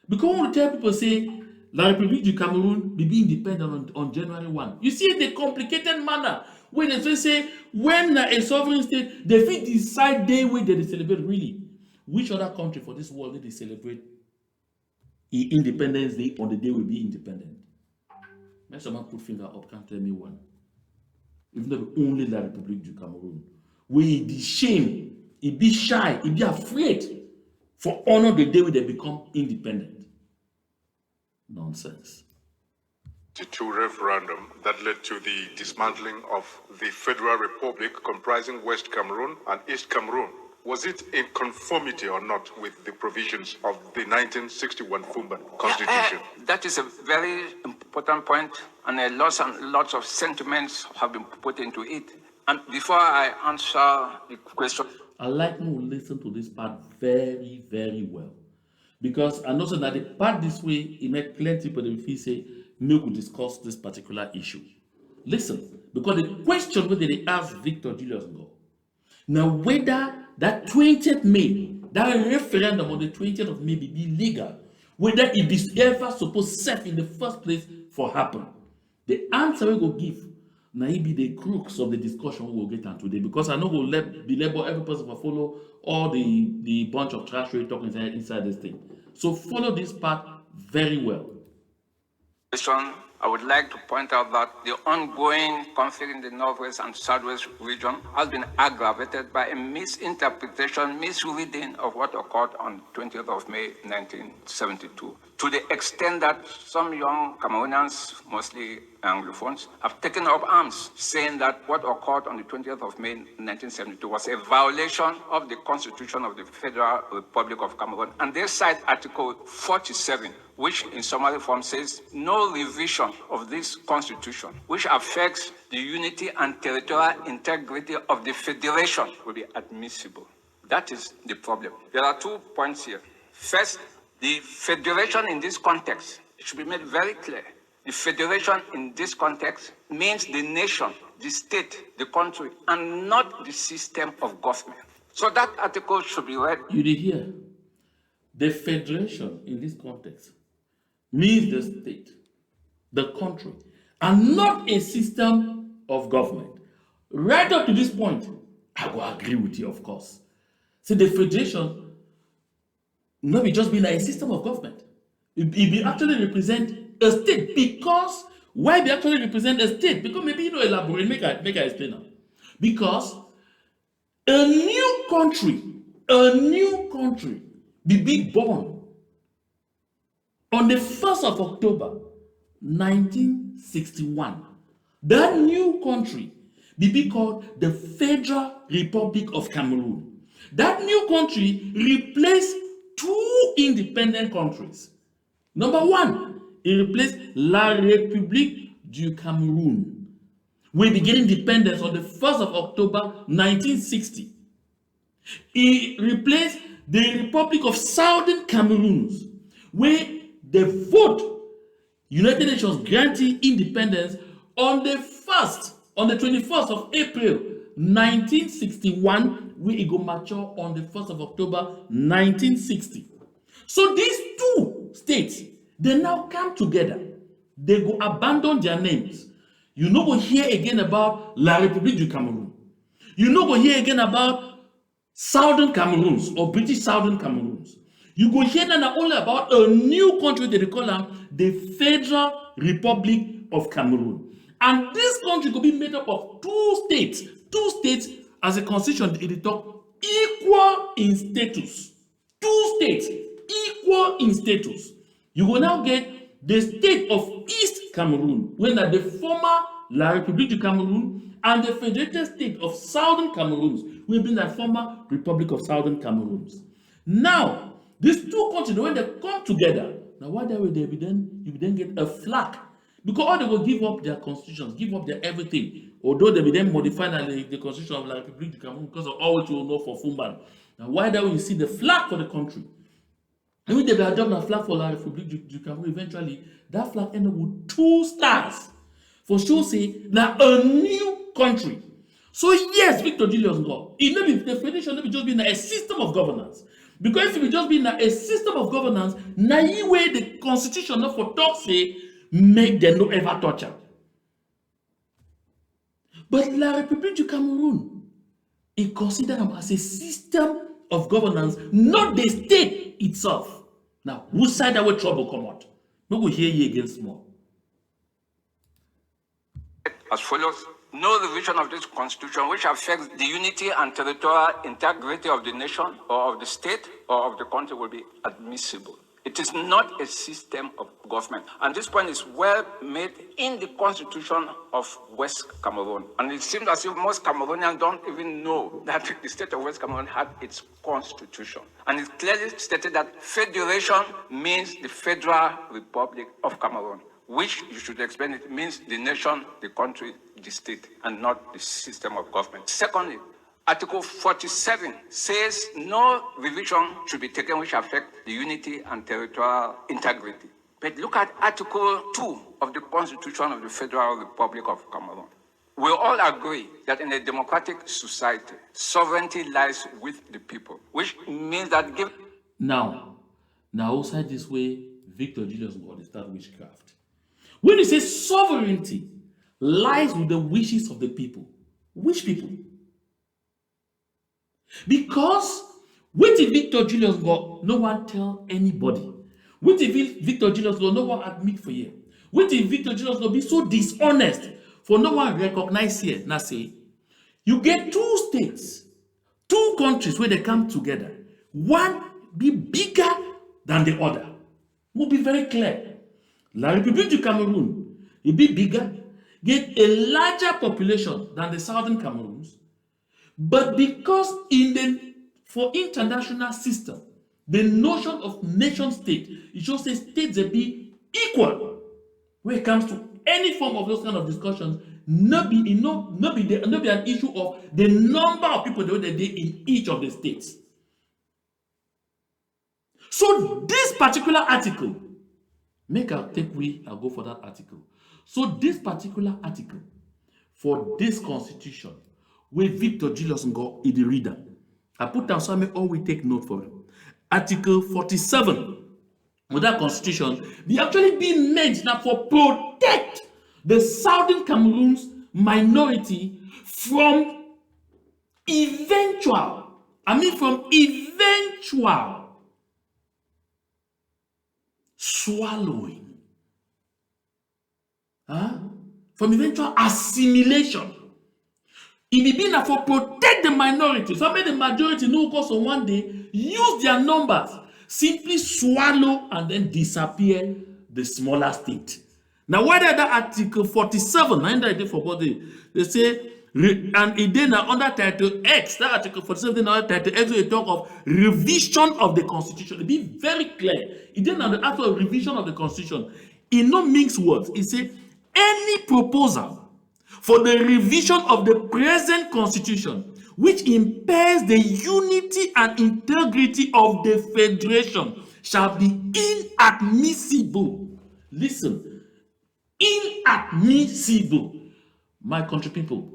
S1: Because when we tell people say La République du Cameroon will be independent on January 1. You see the complicated manner when they say when a sovereign state they fit decide day where they celebrate really. Which other country for this world did they celebrate Independence Day on the day we be independent? Let someone put finger up, can't tell me one. If not only La République du Cameroon. We be shame, it be shy, it be afraid for honor the day when they become independent. Nonsense.
S8: To referendum that led to the dismantling of the Federal Republic comprising West Cameroon and East Cameroon. Was it in conformity or not with the provisions of the 1961 Fumban Constitution?
S9: That is a very important point, and lots of sentiments have been put into it. And before I answer the question,
S1: I'd like you to listen to this part very, very well. Because I know that the part this way, it makes plenty of people say, we could discuss this particular issue. Listen, because the question whether they ask Victor Julius Ngoh, now whether that 20th May, that referendum on the 20th of May be legal, whether it is ever supposed safe in the first place for happen. The answer we will give, now it be the crux of the discussion we will get on today, because I know we'll belabor every person will follow all the bunch of trash we're talking inside this thing. So follow this part very well.
S9: I would like to point out that the ongoing conflict in the Northwest and Southwest region has been aggravated by a misinterpretation, misreading of what occurred on 20th of May 1972, to the extent that some young Cameroonians, mostly Anglophones, have taken up arms, saying that what occurred on the 20th of May 1972 was a violation of the Constitution of the Federal Republic of Cameroon. And they cite Article 47, which in summary form says no revision of this constitution, which affects the unity and territorial integrity of the federation, will be admissible. That is the problem. There are 2 points here. First, the federation in this context, it should be made very clear. The federation in this context means the nation, the state, the country, and not the system of government. So that article should be read.
S1: You did hear. The federation in this context means the state, the country, and not a system of government. Right up to this point, I will agree with you, of course. See, the federation not be just being a system of government. It actually represent a state, because why they actually represent a state? Because maybe you know elaborate, make I explain now. Because a new country be born on the 1st of October 1961. That new country be called the Federal Republic of Cameroon. That new country replaced 2 independent countries. Number 1, it replaced La République du Cameroun. We began independence on the 1st of October 1960. It replaced the Republic of Southern Cameroons, where the vote United Nations granted independence on the 21st of April 1961, where it go mature on the 1st of October 1960. So these 2 states, they now come together. They go abandon their names. You no go hear again about La République du Cameroun. You no go hear again about Southern Cameroons or British Southern Cameroons. You go hear not only about a new country that they call them the Federal Republic of Cameroon. And this country could be made up of 2 states. 2 states as a constitution, it talk equal in status. 2 states equal in status. You will now get the state of East Cameroon, when the former La République du Cameroon, and the federated state of Southern Cameroons, will be the former Republic of Southern Cameroons. Now, these 2 countries, when they come together, now why that way you then get a flag? Because all they will give up their constitutions, give up their everything. Although they will then modify the constitution of La République du Cameroon because of all which you will know for Fumban. Now, why that when you see the flag for the country, and when they will adopt a flag for La République du Cameroon, eventually that flag ended up with 2 stars. For sure, say now a new country. So yes, Victor Julius Ngoh, it may be the federation, may just be a system of governance. Because if it just be a system of governance, now you way the constitution not for talk say make them no ever touch it. But La République du Cameroon, it considered them as a system of governance, not the state itself. Now, whose side that way trouble come out? We will hear you against more.
S9: As follows: no revision of this constitution which affects the unity and territorial integrity of the nation or of the state or of the country will be admissible. It is not a system of government. And this point is well made in the constitution of West Cameroon. And it seems as if most Cameroonians don't even know that the state of West Cameroon had its constitution. And it clearly stated that federation means the Federal Republic of Cameroon, which you should explain it means the nation, the country, the state, and not the system of government. Secondly, Article 47 says no revision should be taken which affect the unity and territorial integrity. But look at Article 2 of the Constitution of the Federal Republic of Cameroon. We all agree that in a democratic society, sovereignty lies with the people, which means that
S1: Now outside this way, Victor Julius Ngoh start witchcraft. When you say sovereignty lies with the wishes of the people, which people? Because with Victor Julius Ngoh, no one tell anybody. With Victor Julius Ngoh, no one admit for you. With Victor Julius Ngoh be so dishonest for no one recognize here. Now say, you get 2 states, 2 countries where they come together. One be bigger than the other. We'll be very clear. La République du Cameroon, it be bigger, get a larger population than the southern Cameroons. But because for international system, the notion of nation state, it should say states they be equal when it comes to any form of those kind of discussions. Not be an issue of the number of people that they in each of the states. So this particular article, I'll go for that article. So this particular article for this constitution, where Victor Julius Ngoh is the reader, I put down some all we take note for him. Article 47 of that constitution, they actually be meant now for protect the southern Cameroon's minority from eventual swallowing, from eventual assimilation. It may be now for protect the minority. So make the majority no cause on one day use their numbers, simply swallow and then disappear the smaller state. Now, whether that Article 47, they say, and it then under Title X, that Article 47 under Title X, they talk of revision of the Constitution. It be very clear. It then under the actual revision of the Constitution, it no mix words. It say any proposal for the revision of the present Constitution which impairs the unity and integrity of the Federation shall be inadmissible. Listen, inadmissible. My country people,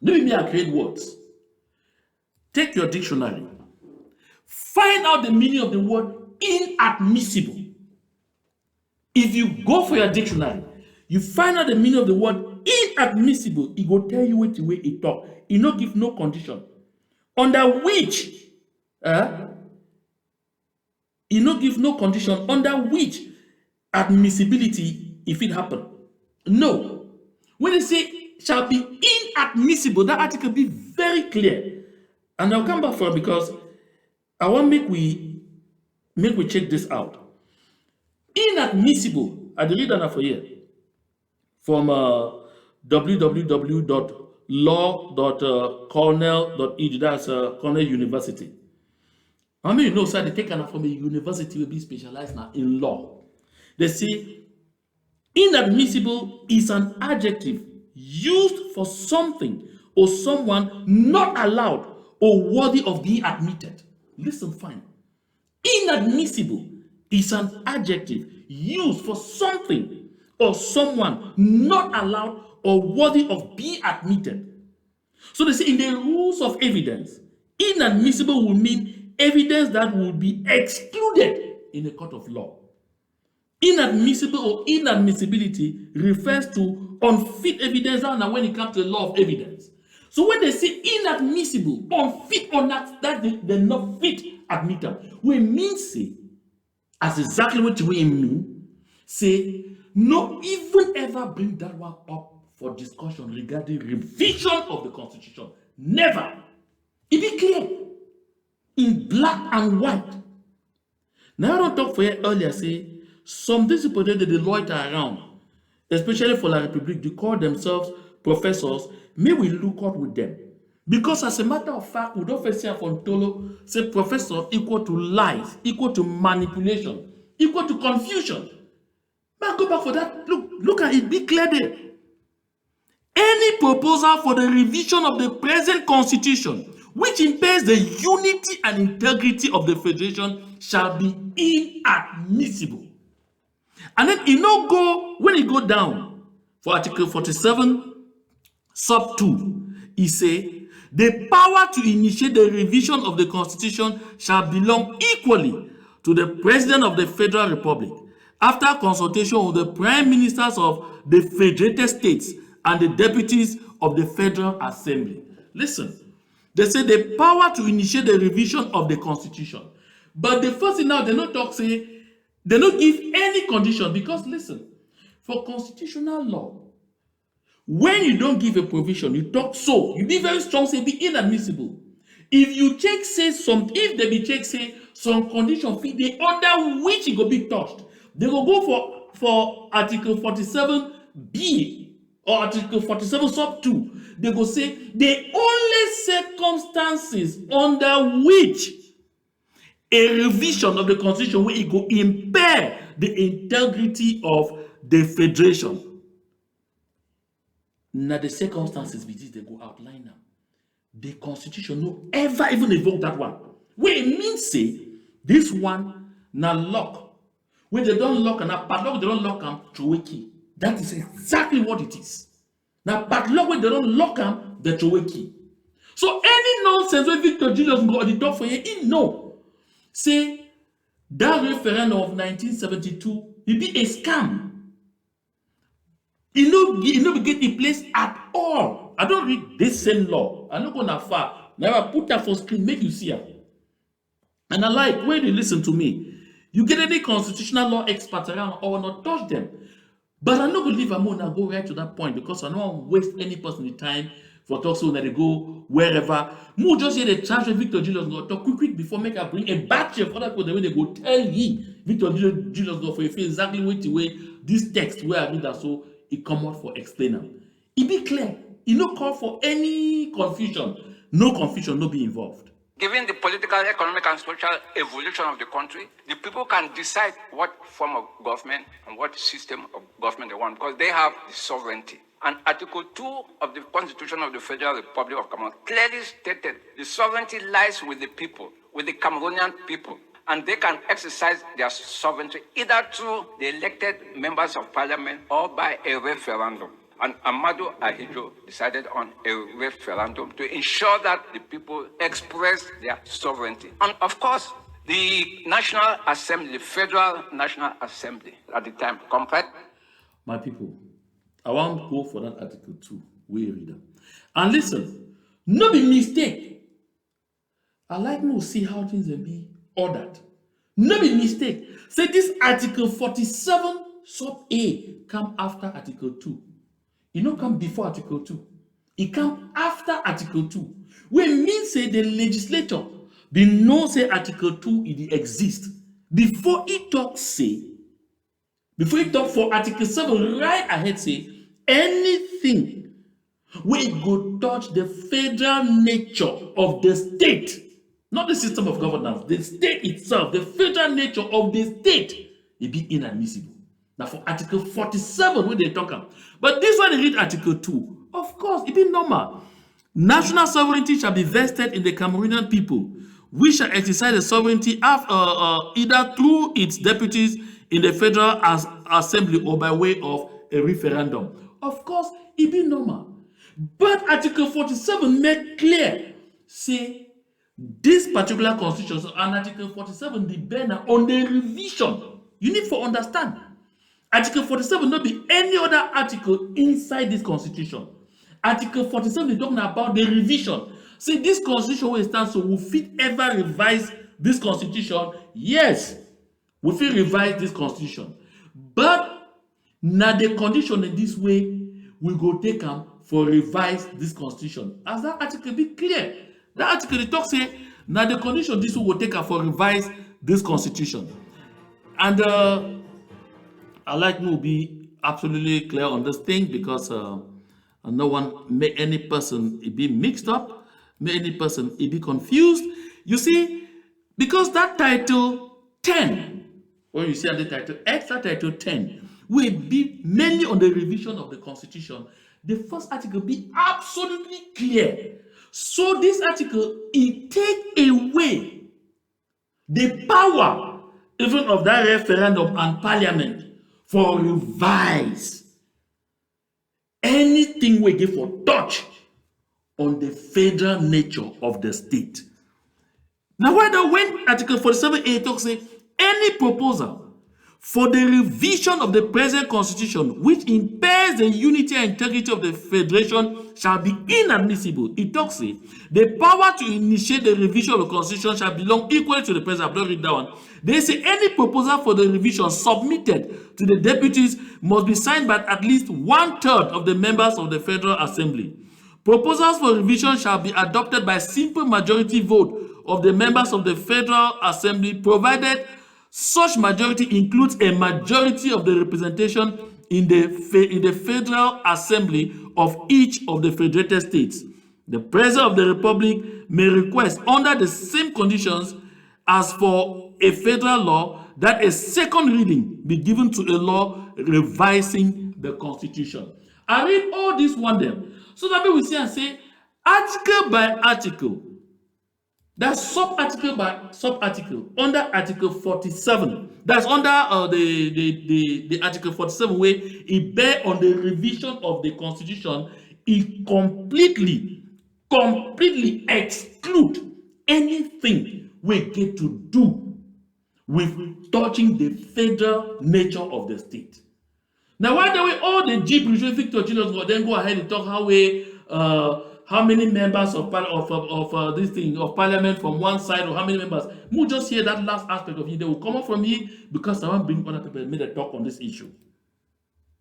S1: let me create words. Take your dictionary. Find out the meaning of the word inadmissible. If you go for your dictionary, you find out the meaning of the word inadmissible, it will tell you what the way it talk. It no give no condition under which it no give no condition under which admissibility if it happen. No. When they say shall be inadmissible, that article be very clear. And I'll come back for it because I want make we check this out. Inadmissible, I read that for here from www.law.cornell.edu. That's Cornell University. How many you know, sir, they take an from a university will be specialized now in law. They say Inadmissible is an adjective used for something or someone not allowed or worthy of being admitted. Listen fine. Inadmissible is an adjective used for something or someone not allowed or worthy of being admitted. So they say in the rules of evidence, inadmissible will mean evidence that will be excluded in a court of law. Inadmissible or inadmissibility refers to unfit evidence and when it comes to the law of evidence. So when they say inadmissible, unfit or not, that they're not fit admitter, we mean say, as exactly what we mean, say, no even ever bring that one up for discussion regarding revision of the Constitution. Never. It be clear in black and white. Now I don't talk for you earlier, say, some these people that they loiter around, especially for La Republique, they call themselves professors. May we look out with them. Because as a matter of fact, we don't face here from Tolo, say professor equal to lies, equal to manipulation, equal to confusion. But go back for that. Look at it, be clear there. Any proposal for the revision of the present constitution, which impairs the unity and integrity of the federation, shall be inadmissible. And then when it go down for Article 47, sub 2, he say, the power to initiate the revision of the Constitution shall belong equally to the President of the Federal Republic, after consultation with the Prime Ministers of the Federated States and the deputies of the Federal Assembly. Listen, they say the power to initiate the revision of the Constitution. But the first thing now, they don't talk, say, they don't give any condition, because listen, for constitutional law, when you don't give a provision, you talk so, you be very strong, say be inadmissible. If you check, say if they be check, say some condition fit they under which it will be touched, they will go for Article 47B or Article 47 sub 2. They go say the only circumstances under which a revision of the Constitution where it go impair the integrity of the federation. Now the circumstances be this, they go outline them. The Constitution no ever even evoke that one. Where it means say this one now lock. When they don't lock and a padlock, they don't lock them through a key. That is exactly what it is. Now padlock when they don't lock them, they throw a key. So any nonsense when Victor Julius go on the top for you, he know. Say that referendum of 1972, it be a scam. It no get in place at all. I don't read this same law. I don't go that far. Now I put that for screen, make you see it. And I like when they listen to me. You get any constitutional law expert around or not touch them. But I'm not going to leave a moment and go right to that point, because I don't want to waste any person's time for talk so that they go wherever. More just hear the charge of Victor Julius go talk quick before make I bring a batch of other people the way they go tell ye Victor Julius go for you feel exactly what the way this text where I read that so it come out for explainer. It be clear. It no call for any confusion. No confusion, no be involved.
S9: Given the political, economic, and social evolution of the country, the people can decide what form of government and what system of government they want, because they have the sovereignty. And Article 2 of the Constitution of the Federal Republic of Cameroon clearly stated the sovereignty lies with the people, with the Cameroonian people, and they can exercise their sovereignty either through the elected members of parliament or by a referendum. And Amadou Ahidjo decided on a referendum to ensure that the people express their sovereignty. And of course, the National Assembly, the Federal National Assembly at the time, compared.
S1: My people, I want to go for that Article 2. We read them. And listen, no be mistake. I like to see how things will be ordered. No be mistake. Say this Article 47 sub A come after Article 2. It not come before Article 2. It come after Article 2. We mean say the legislature be know say Article 2 it exist. Before it talk for Article 7 right ahead say anything where it go touch the federal nature of the state, not the system of governance, the state itself, the federal nature of the state, it be inadmissible. Now for Article 47, when they talk about. But this one, they read Article 2. Of course, it be normal. National sovereignty shall be vested in the Cameroonian people, which shall exercise the sovereignty either through its deputies in the Federal Assembly or by way of a referendum. Of course, it be normal. But Article 47 make clear, say, this particular constitution, so and Article 47, the banner on the revision. You need to understand. Article 47 not be any other article inside this constitution. Article 47 is talking about the revision. See, this constitution will stand, so will fit ever revise this constitution? Yes, we fit revise this constitution. But now the condition in this way, we go take them for revise this constitution. As that article be clear. That article they talk say, now the condition this will take them for revise this constitution. And I like to be absolutely clear on this thing because no one, may any person be mixed up, may any person be confused. You see, because that title 10, when you see the title, extra title 10, will be mainly on the revision of the constitution. The first article be absolutely clear. So this article, it take away the power even of that referendum and parliament for revise anything we give for touch on the federal nature of the state. Now, when Article 47A talks, say any proposal for the revision of the present constitution which impairs the unity and integrity of the federation shall be inadmissible. It talks, say the power to initiate the revision of the constitution shall belong equally to the president. I've not read that one. They say any proposal for the revision submitted to the deputies must be signed by at least 1/3 of the members of the Federal Assembly. Proposals for revision shall be adopted by simple majority vote of the members of the Federal Assembly, provided such majority includes a majority of the representation in the Federal Assembly of each of the federated states. The President of the Republic may request, under the same conditions as for a federal law, that a second reading be given to a law revising the Constitution. I read all this one them, so that we see and say, article by article, that's sub-article by sub-article, under Article 47. That's under the Article 47, where it bear on the revision of the Constitution. It completely exclude anything we get to do with touching the federal nature of the state. Now, why do we all the gibberish Victor Julius will then go ahead and talk how many members of this thing of parliament from one side, or how many members? We'll just hear that last aspect of it. They will come up from here because I want to bring other people and make a talk on this issue.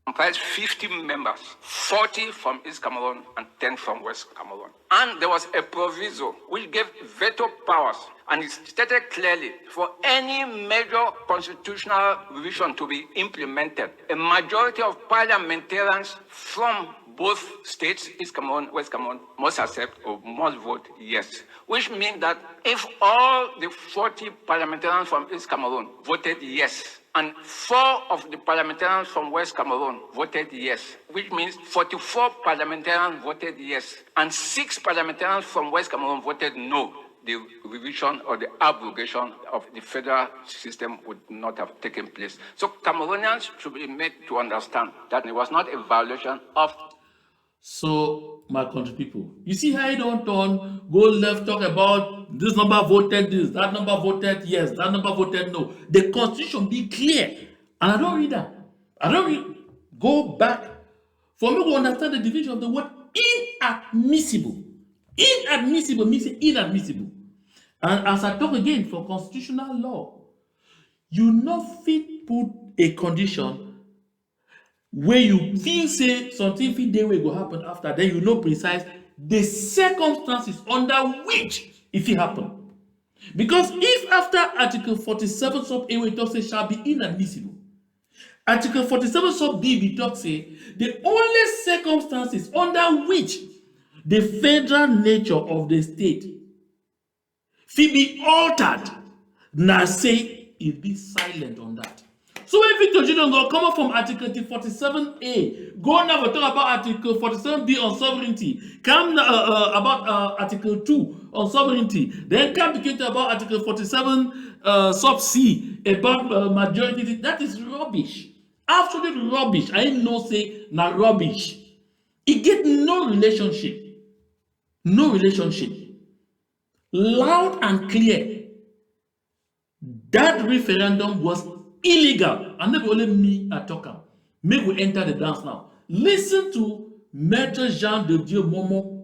S9: Comprised 50 members, 40 from East Cameroon and 10 from West Cameroon. And there was a proviso which gave veto powers, and it stated clearly, for any major constitutional revision to be implemented, a majority of parliamentarians from both states, East Cameroon, West Cameroon, must accept or must vote yes. Which means that if all the 40 parliamentarians from East Cameroon voted yes, and 4 of the parliamentarians from West Cameroon voted yes, which means 44 parliamentarians voted yes, and 6 parliamentarians from West Cameroon voted no, the revision or the abrogation of the federal system would not have taken place. So Cameroonians should be made to understand that it was not a violation of.
S1: So, my country people, you see how you don't turn, go left, talk about this number voted this, that number voted yes, that number voted no. The Constitution be clear. And I don't read that. I don't read. Go back. For me to understand the division of the word inadmissible. Inadmissible means inadmissible. And as I talk again, for constitutional law, you not fit put a condition where you feel say something fit there will go happen after, then you know precise the circumstances under which if it happen. Because if after Article 47 sub A we talk say shall be inadmissible, Article 47 sub B we talk say the only circumstances under which the federal nature of the state fit be altered, now say it be silent on that. So when Victor Julius Ngoh come up from Article 47A, go now to talk about Article 47B on sovereignty, come about Article 2 on sovereignty, then come to about Article 47 sub C about majority, that is rubbish. Absolute rubbish. I ain't no say na rubbish. It get no relationship. No relationship. Loud and clear. That referendum was illegal. And never only me a talker. Make we enter the dance now. Listen to Maître Jean de Dieu Momo.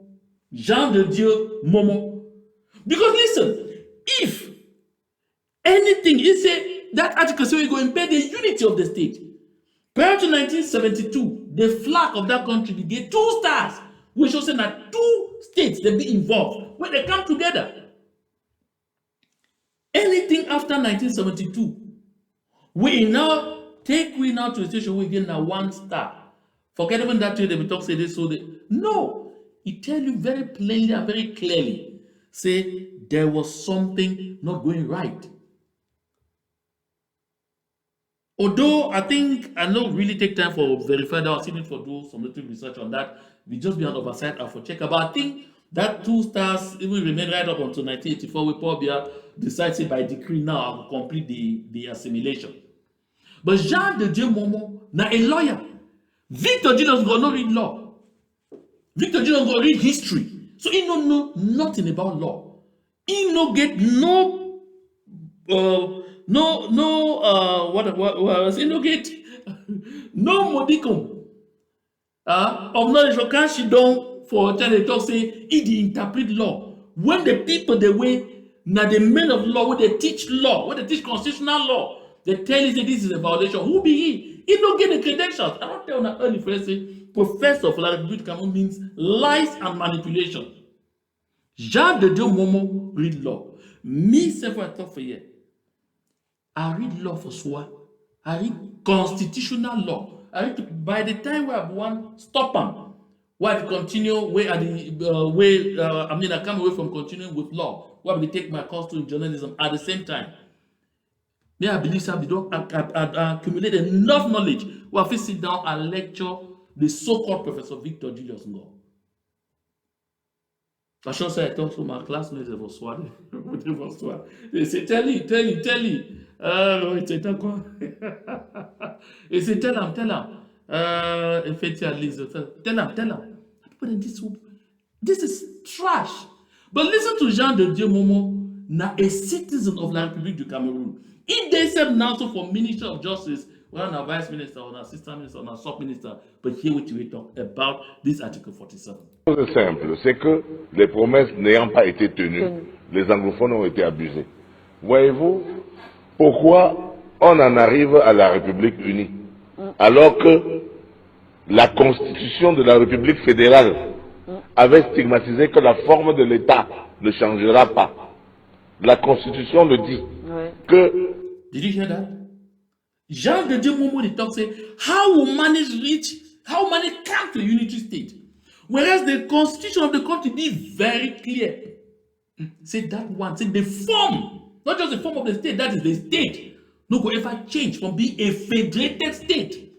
S1: Jean de Dieu Momo. Because listen, if anything, he say that article say we go impede the unity of the state. Prior to 1972, the flag of that country they get 2 stars, which shows that 2 states they be involved when they come together. Anything after 1972, we now to a station we get now 1 star. Forget even that they will talk say this so they no. He tell you very plainly and very clearly, say there was something not going right. Although I think I don't really take time for verify that, I was sitting for do some little research on that. We just be an oversight and for check. But I think that 2 stars even remain right up until 1984. We probably decided by decree now I will complete the assimilation. But Jean de Dieu Momo, now a lawyer. Victor Julius Ngoh no read law. Victor Julius Ngoh read history. So he don't know nothing about law. He no get no no modicum of knowledge for can she don for China talk say he dey interpret law when the people the way now the men of law when they teach law, when they teach constitutional law, they tell you say this is a violation. Who be he? He don't get the credentials. I don't tell that early friend say professor for la Republic Cameroon means lies and manipulation. Jean de Dieu Momo read law. Me several talk for here. I read law for SWA. I read constitutional law. I read by the time we have one stop them. Why they continue where I come away from continuing with law. Why they take my course in journalism at the same time. May I believe some they don't accumulate enough knowledge. Where I sit down and lecture the so-called Professor Victor Julius Ngoh. I should say I talked to my classmates of SWA. They say, tell you. He said, tell him. Tell him. This is trash. But listen to Jean de Dieu Momo, now a citizen of la République du Cameroun. If they said now so for Minister of Justice, well, on a vice minister, on a assistant minister, on a sub minister, but here we talk about this Article 47.
S10: C'est simple, c'est que les promesses n'ayant pas été tenues, les anglophones ont été abusés. Voyez-vous, pourquoi on en arrive à la République unie, alors que la Constitution de la République fédérale avait stigmatisé que la forme de l'État ne changera pas. La Constitution le dit. Que...
S1: Did you hear that? Jean de Dieu Momo they talk say how we manage come to a unity state, whereas the constitution of the country be very clear. Say that one, say the form, not just the form of the state, that is the state. No go ever change from being a federated state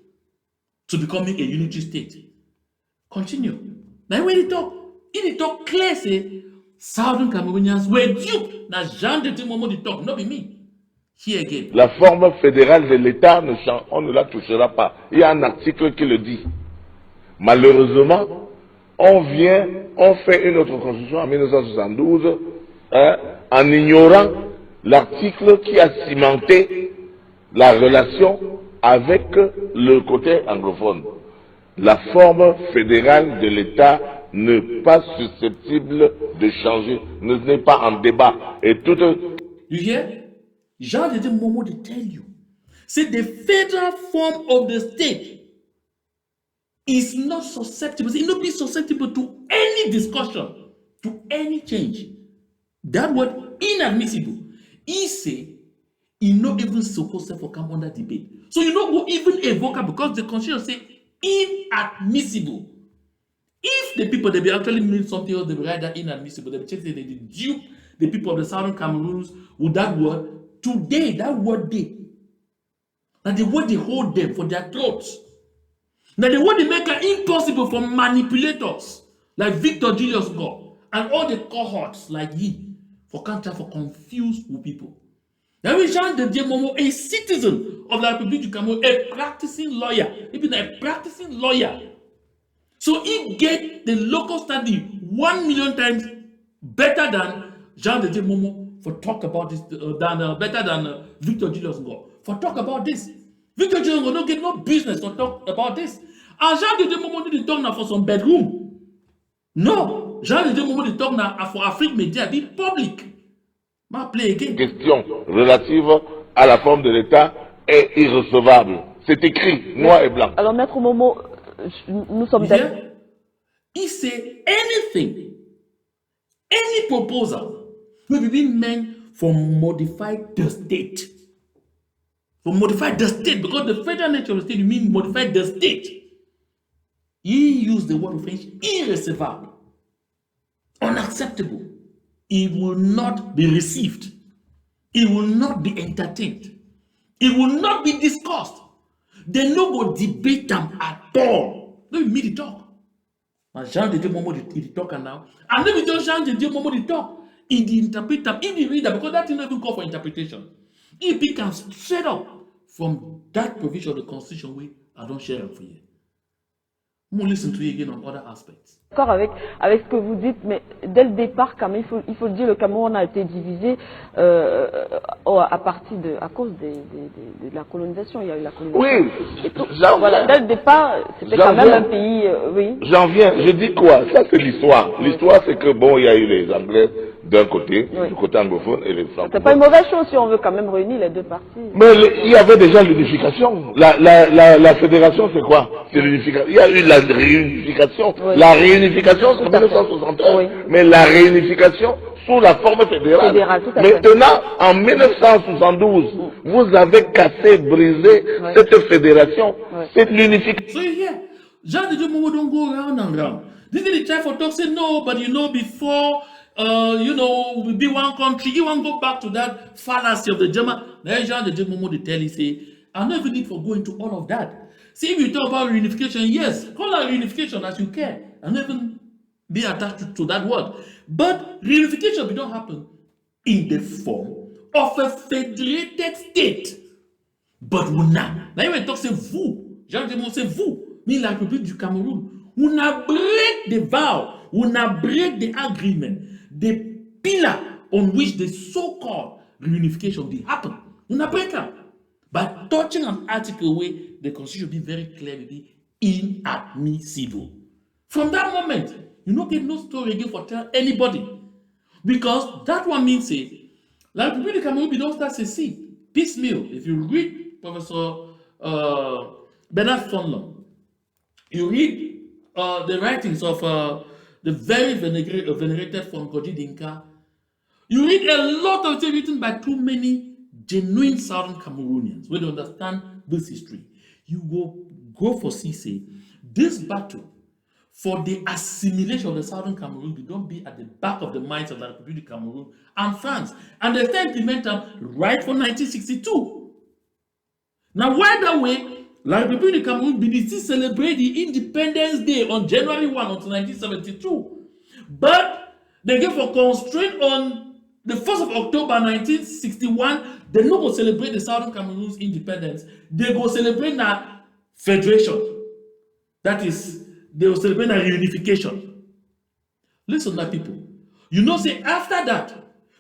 S1: to becoming a unity state. Continue. Now when he talk clear say Southern Cameroonians were duped. Now Jean de Dieu Momo they talk, not be me. Here again.
S10: La forme fédérale de l'État, on ne la touchera pas. Il y a un article qui le dit. Malheureusement, on fait une autre constitution en 1972 en ignorant l'article qui a cimenté la relation avec le côté anglophone. La forme fédérale de l'État n'est pas susceptible de changer, n'est pas en débat. Et tout.
S1: You hear? Jean de Dieu Momo they tell you, say the federal form of the state is not susceptible. It not be susceptible to any discussion, to any change. That word inadmissible. He say he not even supposed to come under debate. So you don't go even evoke it because the constitution say inadmissible. If the people they be actually mean something else, they will write that inadmissible. They will check say they dupe the people of the Southern Cameroons with that word. Today, that word day. Now the way they hold them for their throats. Now the way they make it impossible for manipulators like Victor Julius Ngoh and all the cohorts like ye for counter for confused people. Now we Jean de Momo, a citizen of the Republic du Cameroon, a practicing lawyer, even a practicing lawyer. So he get the local study 1 million times better than Jean de Momo for talk about this, better than Victor Julius Ngoh for talk about this. Victor Julius Ngoh don't get no business to talk about this. And Jean de Momo did talk now for some bedroom. No, Jean de Momo did talk now for Afrique Media, be public. Ma play again.
S10: Question relative à la forme de l'État est irrecevable. C'est écrit, noir et blanc.
S11: Alors, Maître Momo, nous sommes d'accord.
S1: He say anything, any proposal will be meant for modify the state. For modify the state, because the federal nature of the state, you mean modify the state. He used the word of French, irrecevable, unacceptable. It will not be received. It will not be entertained. It will not be discussed. They no go debate them at all. Let me the talk. And Jean de Dieu Momo the talk now. And let me just Jean de Dieu Momo the talk. In the interpreter, in the reader, because that thing not even call for interpretation. It becomes straight up from that provision of the Constitution way I don't share it for you. We'll listen to you again on other aspects.
S11: D'accord avec ce que vous dites, mais dès le départ, quand même, il faut le dire, le Cameroun a été divisé à cause de la colonisation. Il y a eu la colonisation.
S10: Oui,
S11: voilà, dès le départ, c'était quand même un pays. Oui.
S10: J'en viens, je dis quoi? Ça, c'est l'histoire. L'histoire, c'est que bon, il y a eu les Anglais d'un côté, du côté anglophone, et les francophones.
S11: C'est pas une mauvaise chose si on veut quand même réunir les deux parties.
S10: Mais il y avait déjà l'unification. La fédération, c'est quoi? C'est l'unification. Il y a eu la réunification. Oui. La réunification, c'est en 1961. Oui. Mais la réunification sous la forme fédérale. Maintenant, en 1972, vous avez cassé, brisé cette fédération. C'est l'unification.
S1: So yeah, Jean de Dieu Momo don't go round and round. This is the time for talk say no, but you know before we be one country, you want to go back to that fallacy of the German. Then Jean de Dieu Momo they tell you say, I no even need for go into all of that. See, if you talk about reunification, yes, call it reunification as you can. And even be attached to that word. But reunification will not happen in the form of a federated state. But we now when we talk, say vous, Jean-Jacques say vous, mean la République du Cameroun. We now break the vow, we now break the agreement, the pillar on which the so-called reunification will happen. We now break it. By touching an article where the Constitution be very clear, will be inadmissible. From that moment, you don't get no story again for tell anybody. Because that one means say, like the Cameroon, we don't start to see piecemeal. If you read Professor Bernard Fonlon, you read the writings of the very venerated from Koji Dinka, you read a lot of things written by too many genuine Southern Cameroonians who don't understand this history. You will go for CC. This battle for the assimilation of the Southern Cameroon will don't be at the back of the minds of the Republic of Cameroon and France. And they start implement them right from 1962. Now, why that way, La Republic of Cameroon will still celebrate the Independence Day on January 1 until 1972. But they get for constraint on the 1st of October 1961, they no go celebrate the Southern Cameroon's independence. They go celebrate the federation. That is, they will celebrate a reunification. Listen to that, people. You know, say after that,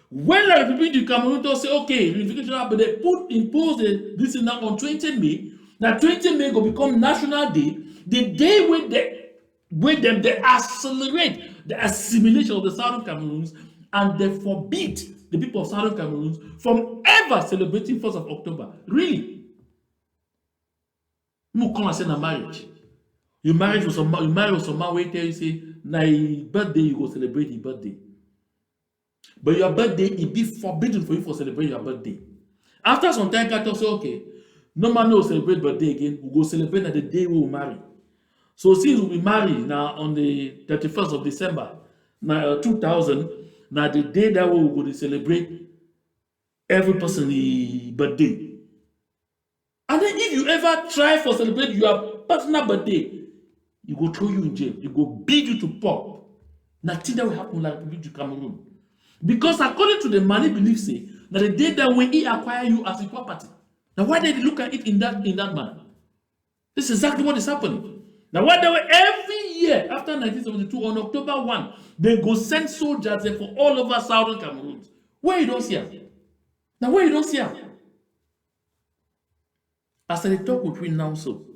S1: when the Republic du Cameroon say, okay, reunification, but they impose this now on 20 May, now 20 May will become National Day, the day when they accelerate the assimilation of the Southern Cameroons, and they forbid the people of Southern Cameroon from ever celebrating 1st of October. Really? You come and say na marriage. You marry with someone where tell you say, na birthday you go celebrate your birthday. But your birthday, it be forbidden for you to celebrate your birthday. After some time, Kato say, okay, no man will celebrate birthday again. We go celebrate at the day we will marry. So since we marry now on the 31st of December, now 2000, now the day that we will celebrate every person's birthday. And then if you ever try for celebrate your personal birthday, you go throw you in jail. You go beat you to pulp. Nothing that will happen like Republic of Cameroon. Because according to the Mali belief, say that the day that when he acquire you as a property. Now why did they look at it in that manner? This is exactly what is happening. Now why they were every year after 1972 on October 1, they go send soldiers there for all over southern Cameroon. Where you don't see them? Now where you don't see them? As they talk with we now, so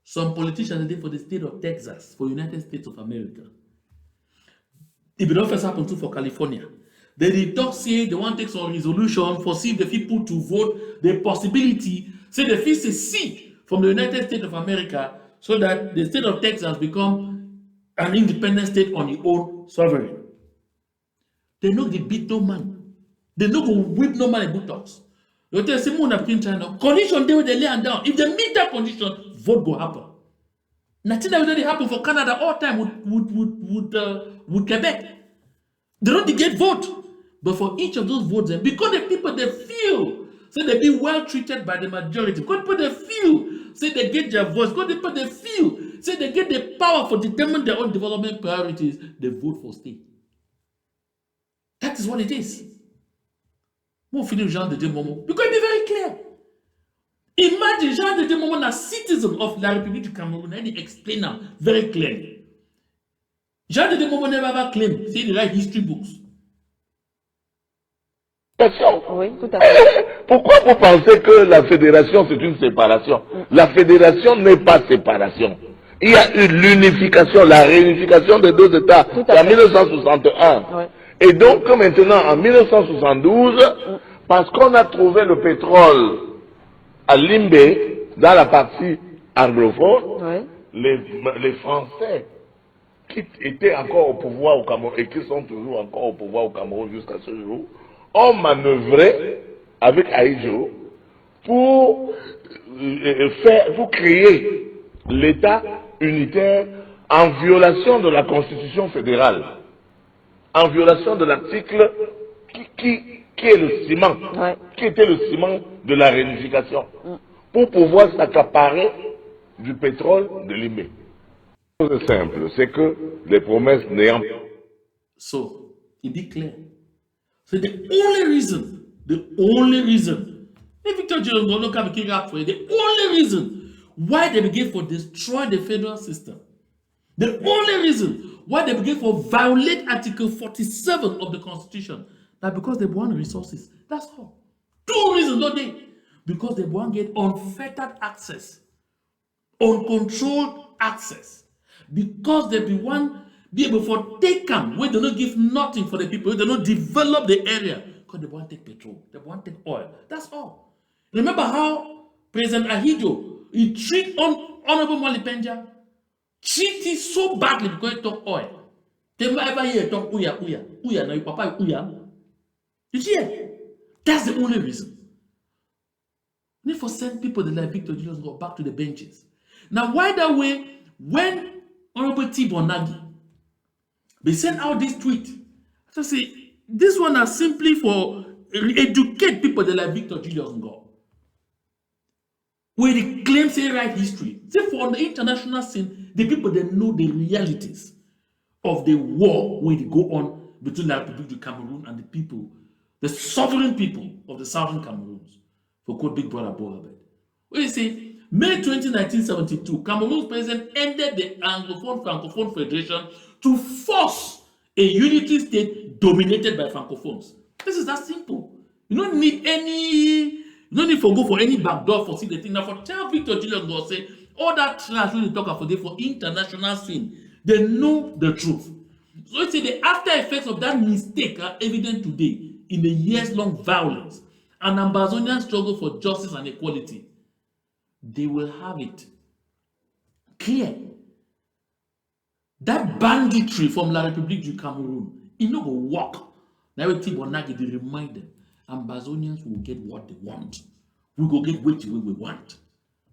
S1: some politicians did for the state of Texas, for United States of America. If it don't first happen too for California, they talk say they want to take some resolution for see the people to vote the possibility, say they fix a seat from the United States of America so that the state of Texas become an independent state on its own sovereign. They know they beat no man. They know go whip no man in book talks. They tell say more in China, condition they will lay down. If they meet that condition, vote go happen. Nothing that will already happen for Canada all time with Quebec. They don't get vote. But for each of those votes, because the people they feel, say they be well treated by the majority, because people they feel, say they get their voice, because the people they feel, say they get the power for determine their own development priorities, they vote for state. That is what it is. We'll finish Jean de Momo. Because it be very clear. Imagine Jean de Momo, a citizen of La République du Cameroon, and he explain now very clearly. Jean de Momo never ever claimed, say he write history books.
S11: Oui, tout à fait.
S10: Pourquoi vous pensez que la fédération c'est une séparation? La fédération n'est pas séparation. Il y a eu l'unification, la réunification des deux États en 1961. Oui. Et donc maintenant en 1972, parce qu'on a trouvé le pétrole à Limbé, dans la partie anglophone, les Français qui étaient encore au pouvoir au Cameroun et qui sont toujours encore au pouvoir au Cameroun jusqu'à ce jour, ont manœuvré avec Aïdjo pour créer l'État unitaire en violation de la Constitution fédérale, en violation de l'article qui est le ciment, qui était le ciment de la réunification, pour pouvoir s'accaparer du pétrole de Limé. C'est simple, c'est que les promesses n'ayant pas...
S1: So, it be clear. So the only reason, if Victor Julius Ngoh can be up for it, the only reason why they begin for destroy the federal system, the only reason why they begin for violate Article 47 of the Constitution, that because they want resources. That's all. Two reasons, not they. Because they want to get unfettered access, uncontrolled access. Because they be able to take them where they don't give nothing for the people, they don't develop the area. Because they want to take petrol, they want to take oil. That's all. Remember how President Ahijo, he treat Honorable Malipenja, treat him so badly because he talk oil. They never ever hear talk uya, now your papa uya. You hear? That's the only reason. We need for send people that like Victor Julius go back to the benches. Now why that way, when Honorable Tibonagi, they send out this tweet. So say, this one is simply for educate people that like Victor Julius Ngoh. Where they claim say right history. Say for the international scene, the people that know the realities of the war where they go on between the Republic of Cameroon and the people, the sovereign people of the southern Cameroons. For quote Big Brother Bohabed. Where they say, May 20, 1972, Cameroon's president ended the Anglophone-Francophone Federation to force a unity state dominated by Francophones. This is that simple. You don't need for go for any backdoor for see the thing. Now for tell Victor Julius Ngoh say all that trash when they talk about for international scene, they know the truth. So you say the after effects of that mistake are evident today in the years-long violence and Amazonian struggle for justice and equality. They will have it clear. That banditry from La République du Cameroon, it no go work. Now Tibonagi, they remind them, Ambazonians will get what they want. We go get what we want.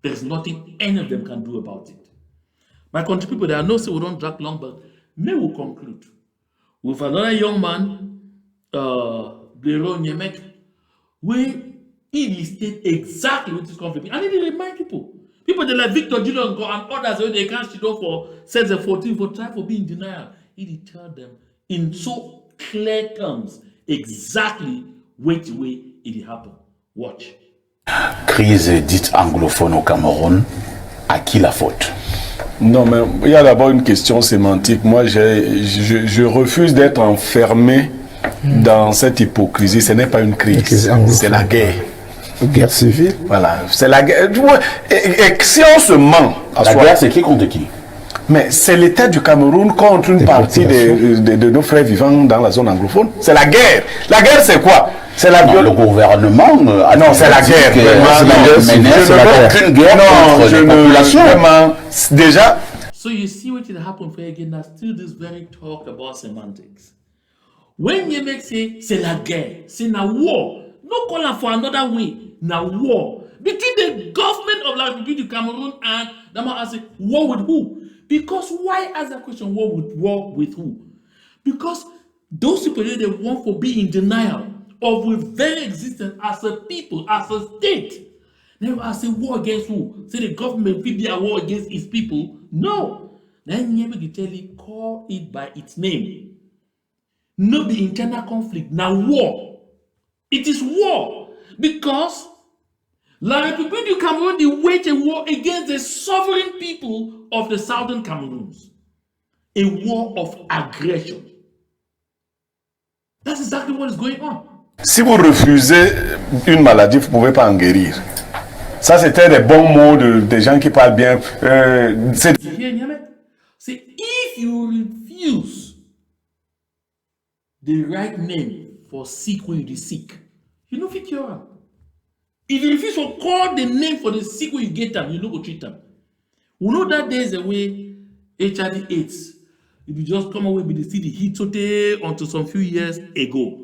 S1: There's nothing any of them can do about it. My country people, there are no say we don't drag long, but may we conclude with another young man, Blero Nyemek, where he listed exactly what is conflict. And he didn't remind people. People they like Victor Julius Ngoh and others when they can't sit down for says the 14 for try for being denial. He did tell them in so clear terms exactly which way it happened. Watch.
S12: Crise dite anglophone au Cameroun, à qui la faute?
S13: Non, mais il y a d'abord une question sémantique. Moi, je refuse d'être enfermé dans cette hypocrisie. Ce n'est pas une crise, c'est la guerre.
S3: Guerre civile.
S13: Voilà, c'est la guerre. Et si on se ment à
S12: La
S13: soi,
S12: guerre, c'est qui contre qui?
S13: mais c'est l'État du Cameroun contre une partie de nos frères vivant dans la zone anglophone. C'est la guerre. La guerre, c'est quoi? C'est la
S12: Non, le gouvernement.
S13: Non, c'est la guerre.
S12: C'est aucune guerre contre les populations.
S13: Déjà.
S1: So you see what it happened for again. There's still this very talk about semantics. When you make say c'est la guerre, c'est na war. No call for another way. Na war between the government of la Republic du Cameroun and Dama say war with who? Because why ask that question? War with who? Because those people they want for being in denial of with very existence as a people, as a state. Never I say war against who? Say the government will be a war against its people. No. Then you can tell you call it by its name. Not the internal conflict. Now war. It is war because La République du Cameroun they wage a war against the sovereign people of the southern Cameroons. A war of aggression. That's exactly what is going on.
S13: Si vous refusez une maladie, vous ne pouvez pas en guérir. Ça, c'était des bons mots des gens qui parlent bien.
S1: See, if you refuse the right name for sick when you sick, you know fit cure am. If you refuse to call the name for the sick when you get them, you know go treat them. We know that there is a way HIV/AIDS. If you just come away with the city hit today until some few years ago.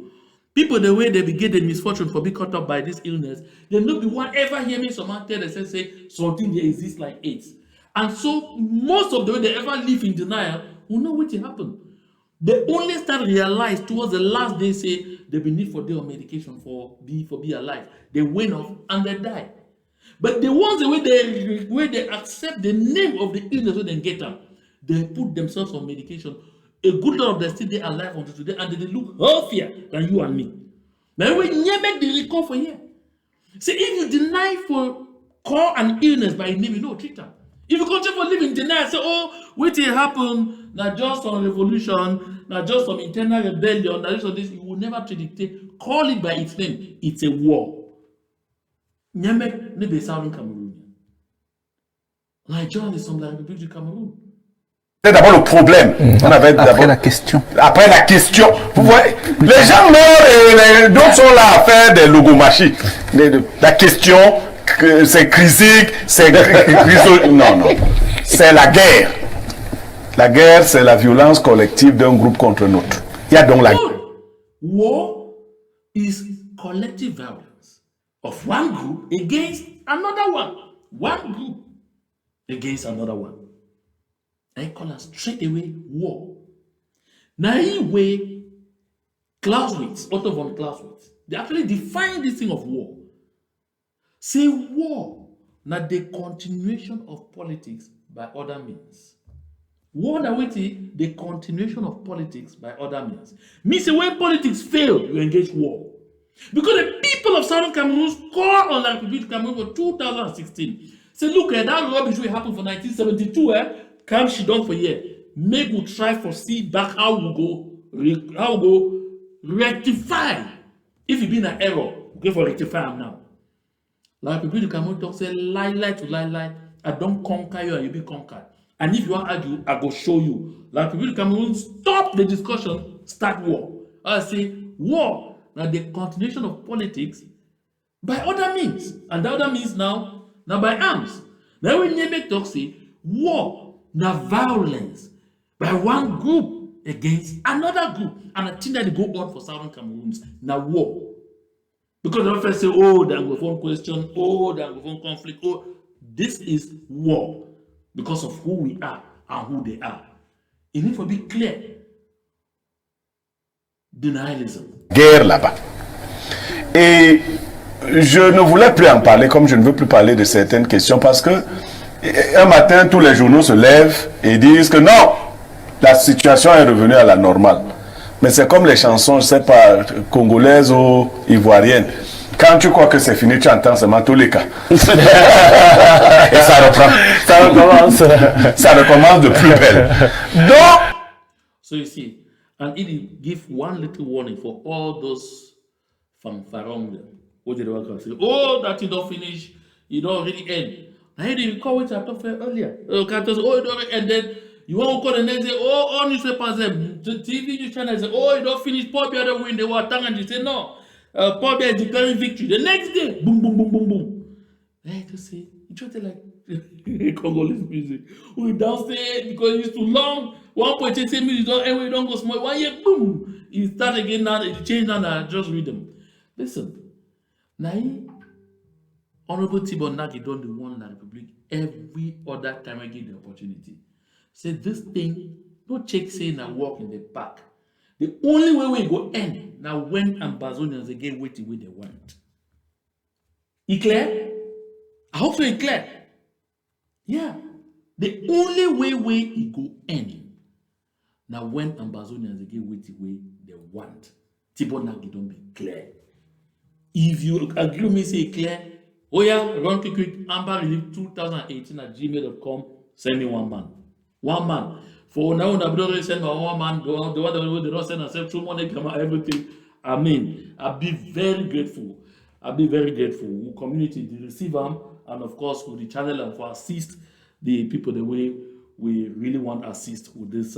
S1: People the way they get the misfortune for being caught up by this illness, they no be one ever hear me someone tell they say something there exists like AIDS. And so most of the way they ever live in denial will know what happened. They only start realize towards the last day say they be need for their medication for be alive. They went off and they die. But the ones the way they accept the name of the illness when they get them, they put themselves on medication. A good lot of them still they alive until today and they look healthier than you and me. Now when you make the recall for here. See, if you deny for call an illness by name, you know treat them. If you continue for living denial, say, oh, what will happen? Not just some revolution, not just some internal rebellion, not just this, you will never treat it. Call it by its name. It's a war. Nyamek ne be Southern Cameroon. Nigeria is from la République du Cameroun.
S13: C'est d'abord le problème. On avait
S12: Après la question.
S13: Après la question. Vous voyez, les gens meurent et d'autres sont là à faire des logomachie. La question, c'est crisique, c'est non, non. C'est la guerre. La guerre, c'est la violence collective d'un groupe contre un autre. Il y a donc la guerre.
S1: War is collective violence of one group against another one. One group against another one. I call us straight away war. Now, way Clausewitz, Otto von Clausewitz, they actually define this thing of war. Say war, not the continuation of politics by other means. War that wait the continuation of politics by other means. Means when politics fail, you engage war. Because the people of Southern Cameroon called on the Republic of Cameroon for 2016. Say, look at that rubbish will happen for 1972, come she done for year. Make we try for see back how we go rectify. If it been an error, we go for rectify them now. Like people Cameroon talk say lie to lie. I don't conquer you and you be conquered. And if you want to argue, I go show you. Like people Cameroon stop the discussion, start war. I say war. Now the continuation of politics by other means. And the other means now by arms. Now when Nebe talk say war. Now violence by one group against another group. And I think that they go on for Southern Cameroons. Now war. Because the first say, oh, the Anglophone question, oh, the Anglophone conflict, oh, this is war. Because of who we are and who they are. It needs to be clear. Denialism.
S13: Guerre là-bas. Et je ne voulais plus en parler, comme je ne veux plus parler de certaines questions, parce que un matin, tous les journaux se lèvent et disent que non, la situation est revenue à la normale. Mais c'est comme les chansons, je ne sais pas, congolaises ou ivoiriennes. Quand tu crois que c'est fini, tu entends seulement tous les cas. Et ça reprend. Ça recommence de plus belle. Donc,
S1: so you see, and it give one little warning for all those fanfarong what did they say? Oh, that you don't finish, you don't really end. Now you call it I talked earlier. Oh, you don't end, then you won't call the next day. Oh, all newspapers, the TV news channel say, oh, you don't finish. Paul Biya don't win. They were tongue and you say no. Paul Biya is declaring victory. The next day, boom, boom, boom, boom, boom. Hey, to say, you try to like Congolese music. We downstairs because it's too long. 1.8 minutes, and we don't go small. 1 year, boom. You start again now. You change now. Just read them. Listen. Now, Honorable Tibor Nagi done the one in the Republic every other time I get the opportunity. Say this thing, no check saying I walk in the park. The only way we go end now when Ambazonians again wait the way they want. It clear? I hope so. It clear. Yeah. The only way it go end now when Ambazonians again wait the way they want. Tibor Nagi don't be clear. If you agree with me, say clear. Oh yeah, run quick. Amber Relief 2018 at gmail.com. Send me one man. One man. For now, I don't send my one man. The one that they don't send and send through money, everything. I mean, I'll be very grateful. I'll be very grateful. We community, the receive them, and of course, with the channel and for assist the people the way we really want to assist with this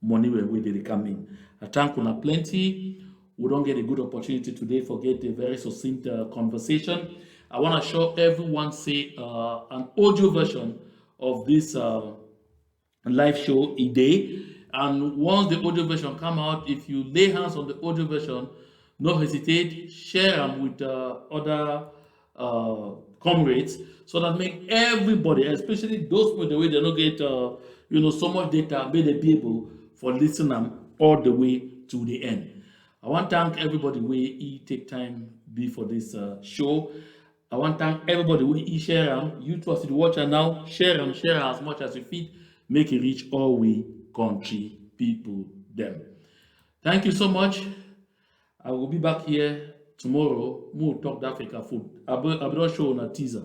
S1: money where they come in. I thank you plenty. We don't get a good opportunity today for get a very succinct conversation. I want to show everyone say an audio version of this live show a day. And once the audio version come out, if you lay hands on the audio version, no hesitate, share them with other comrades so that make everybody, especially those people the way they don't get so much data, may they be able for listen them all the way to the end. I want to thank everybody who take time be for this show. I want to thank everybody who share them. You trust the watcher now. Share them, share as much as you fit. Make it reach all we country people them. Thank you so much. I will be back here tomorrow. We'll talk the Africa food. I'll not show on a teaser.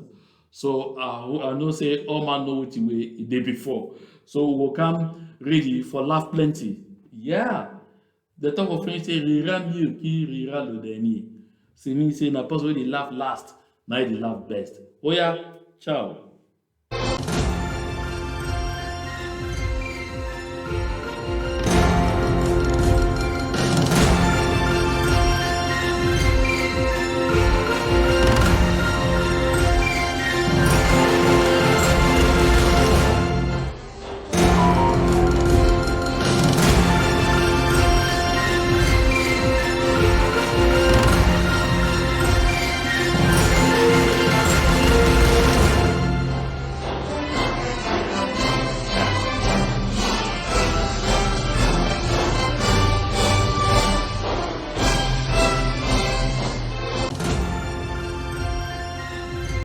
S1: So I know say all man know what way the day before. So we'll come ready for laugh plenty. Yeah. The talk of French say rira mieux qui rira le dernier. C'est mean say na person wey dey laugh last, now they laugh best. Oh yeah, ciao.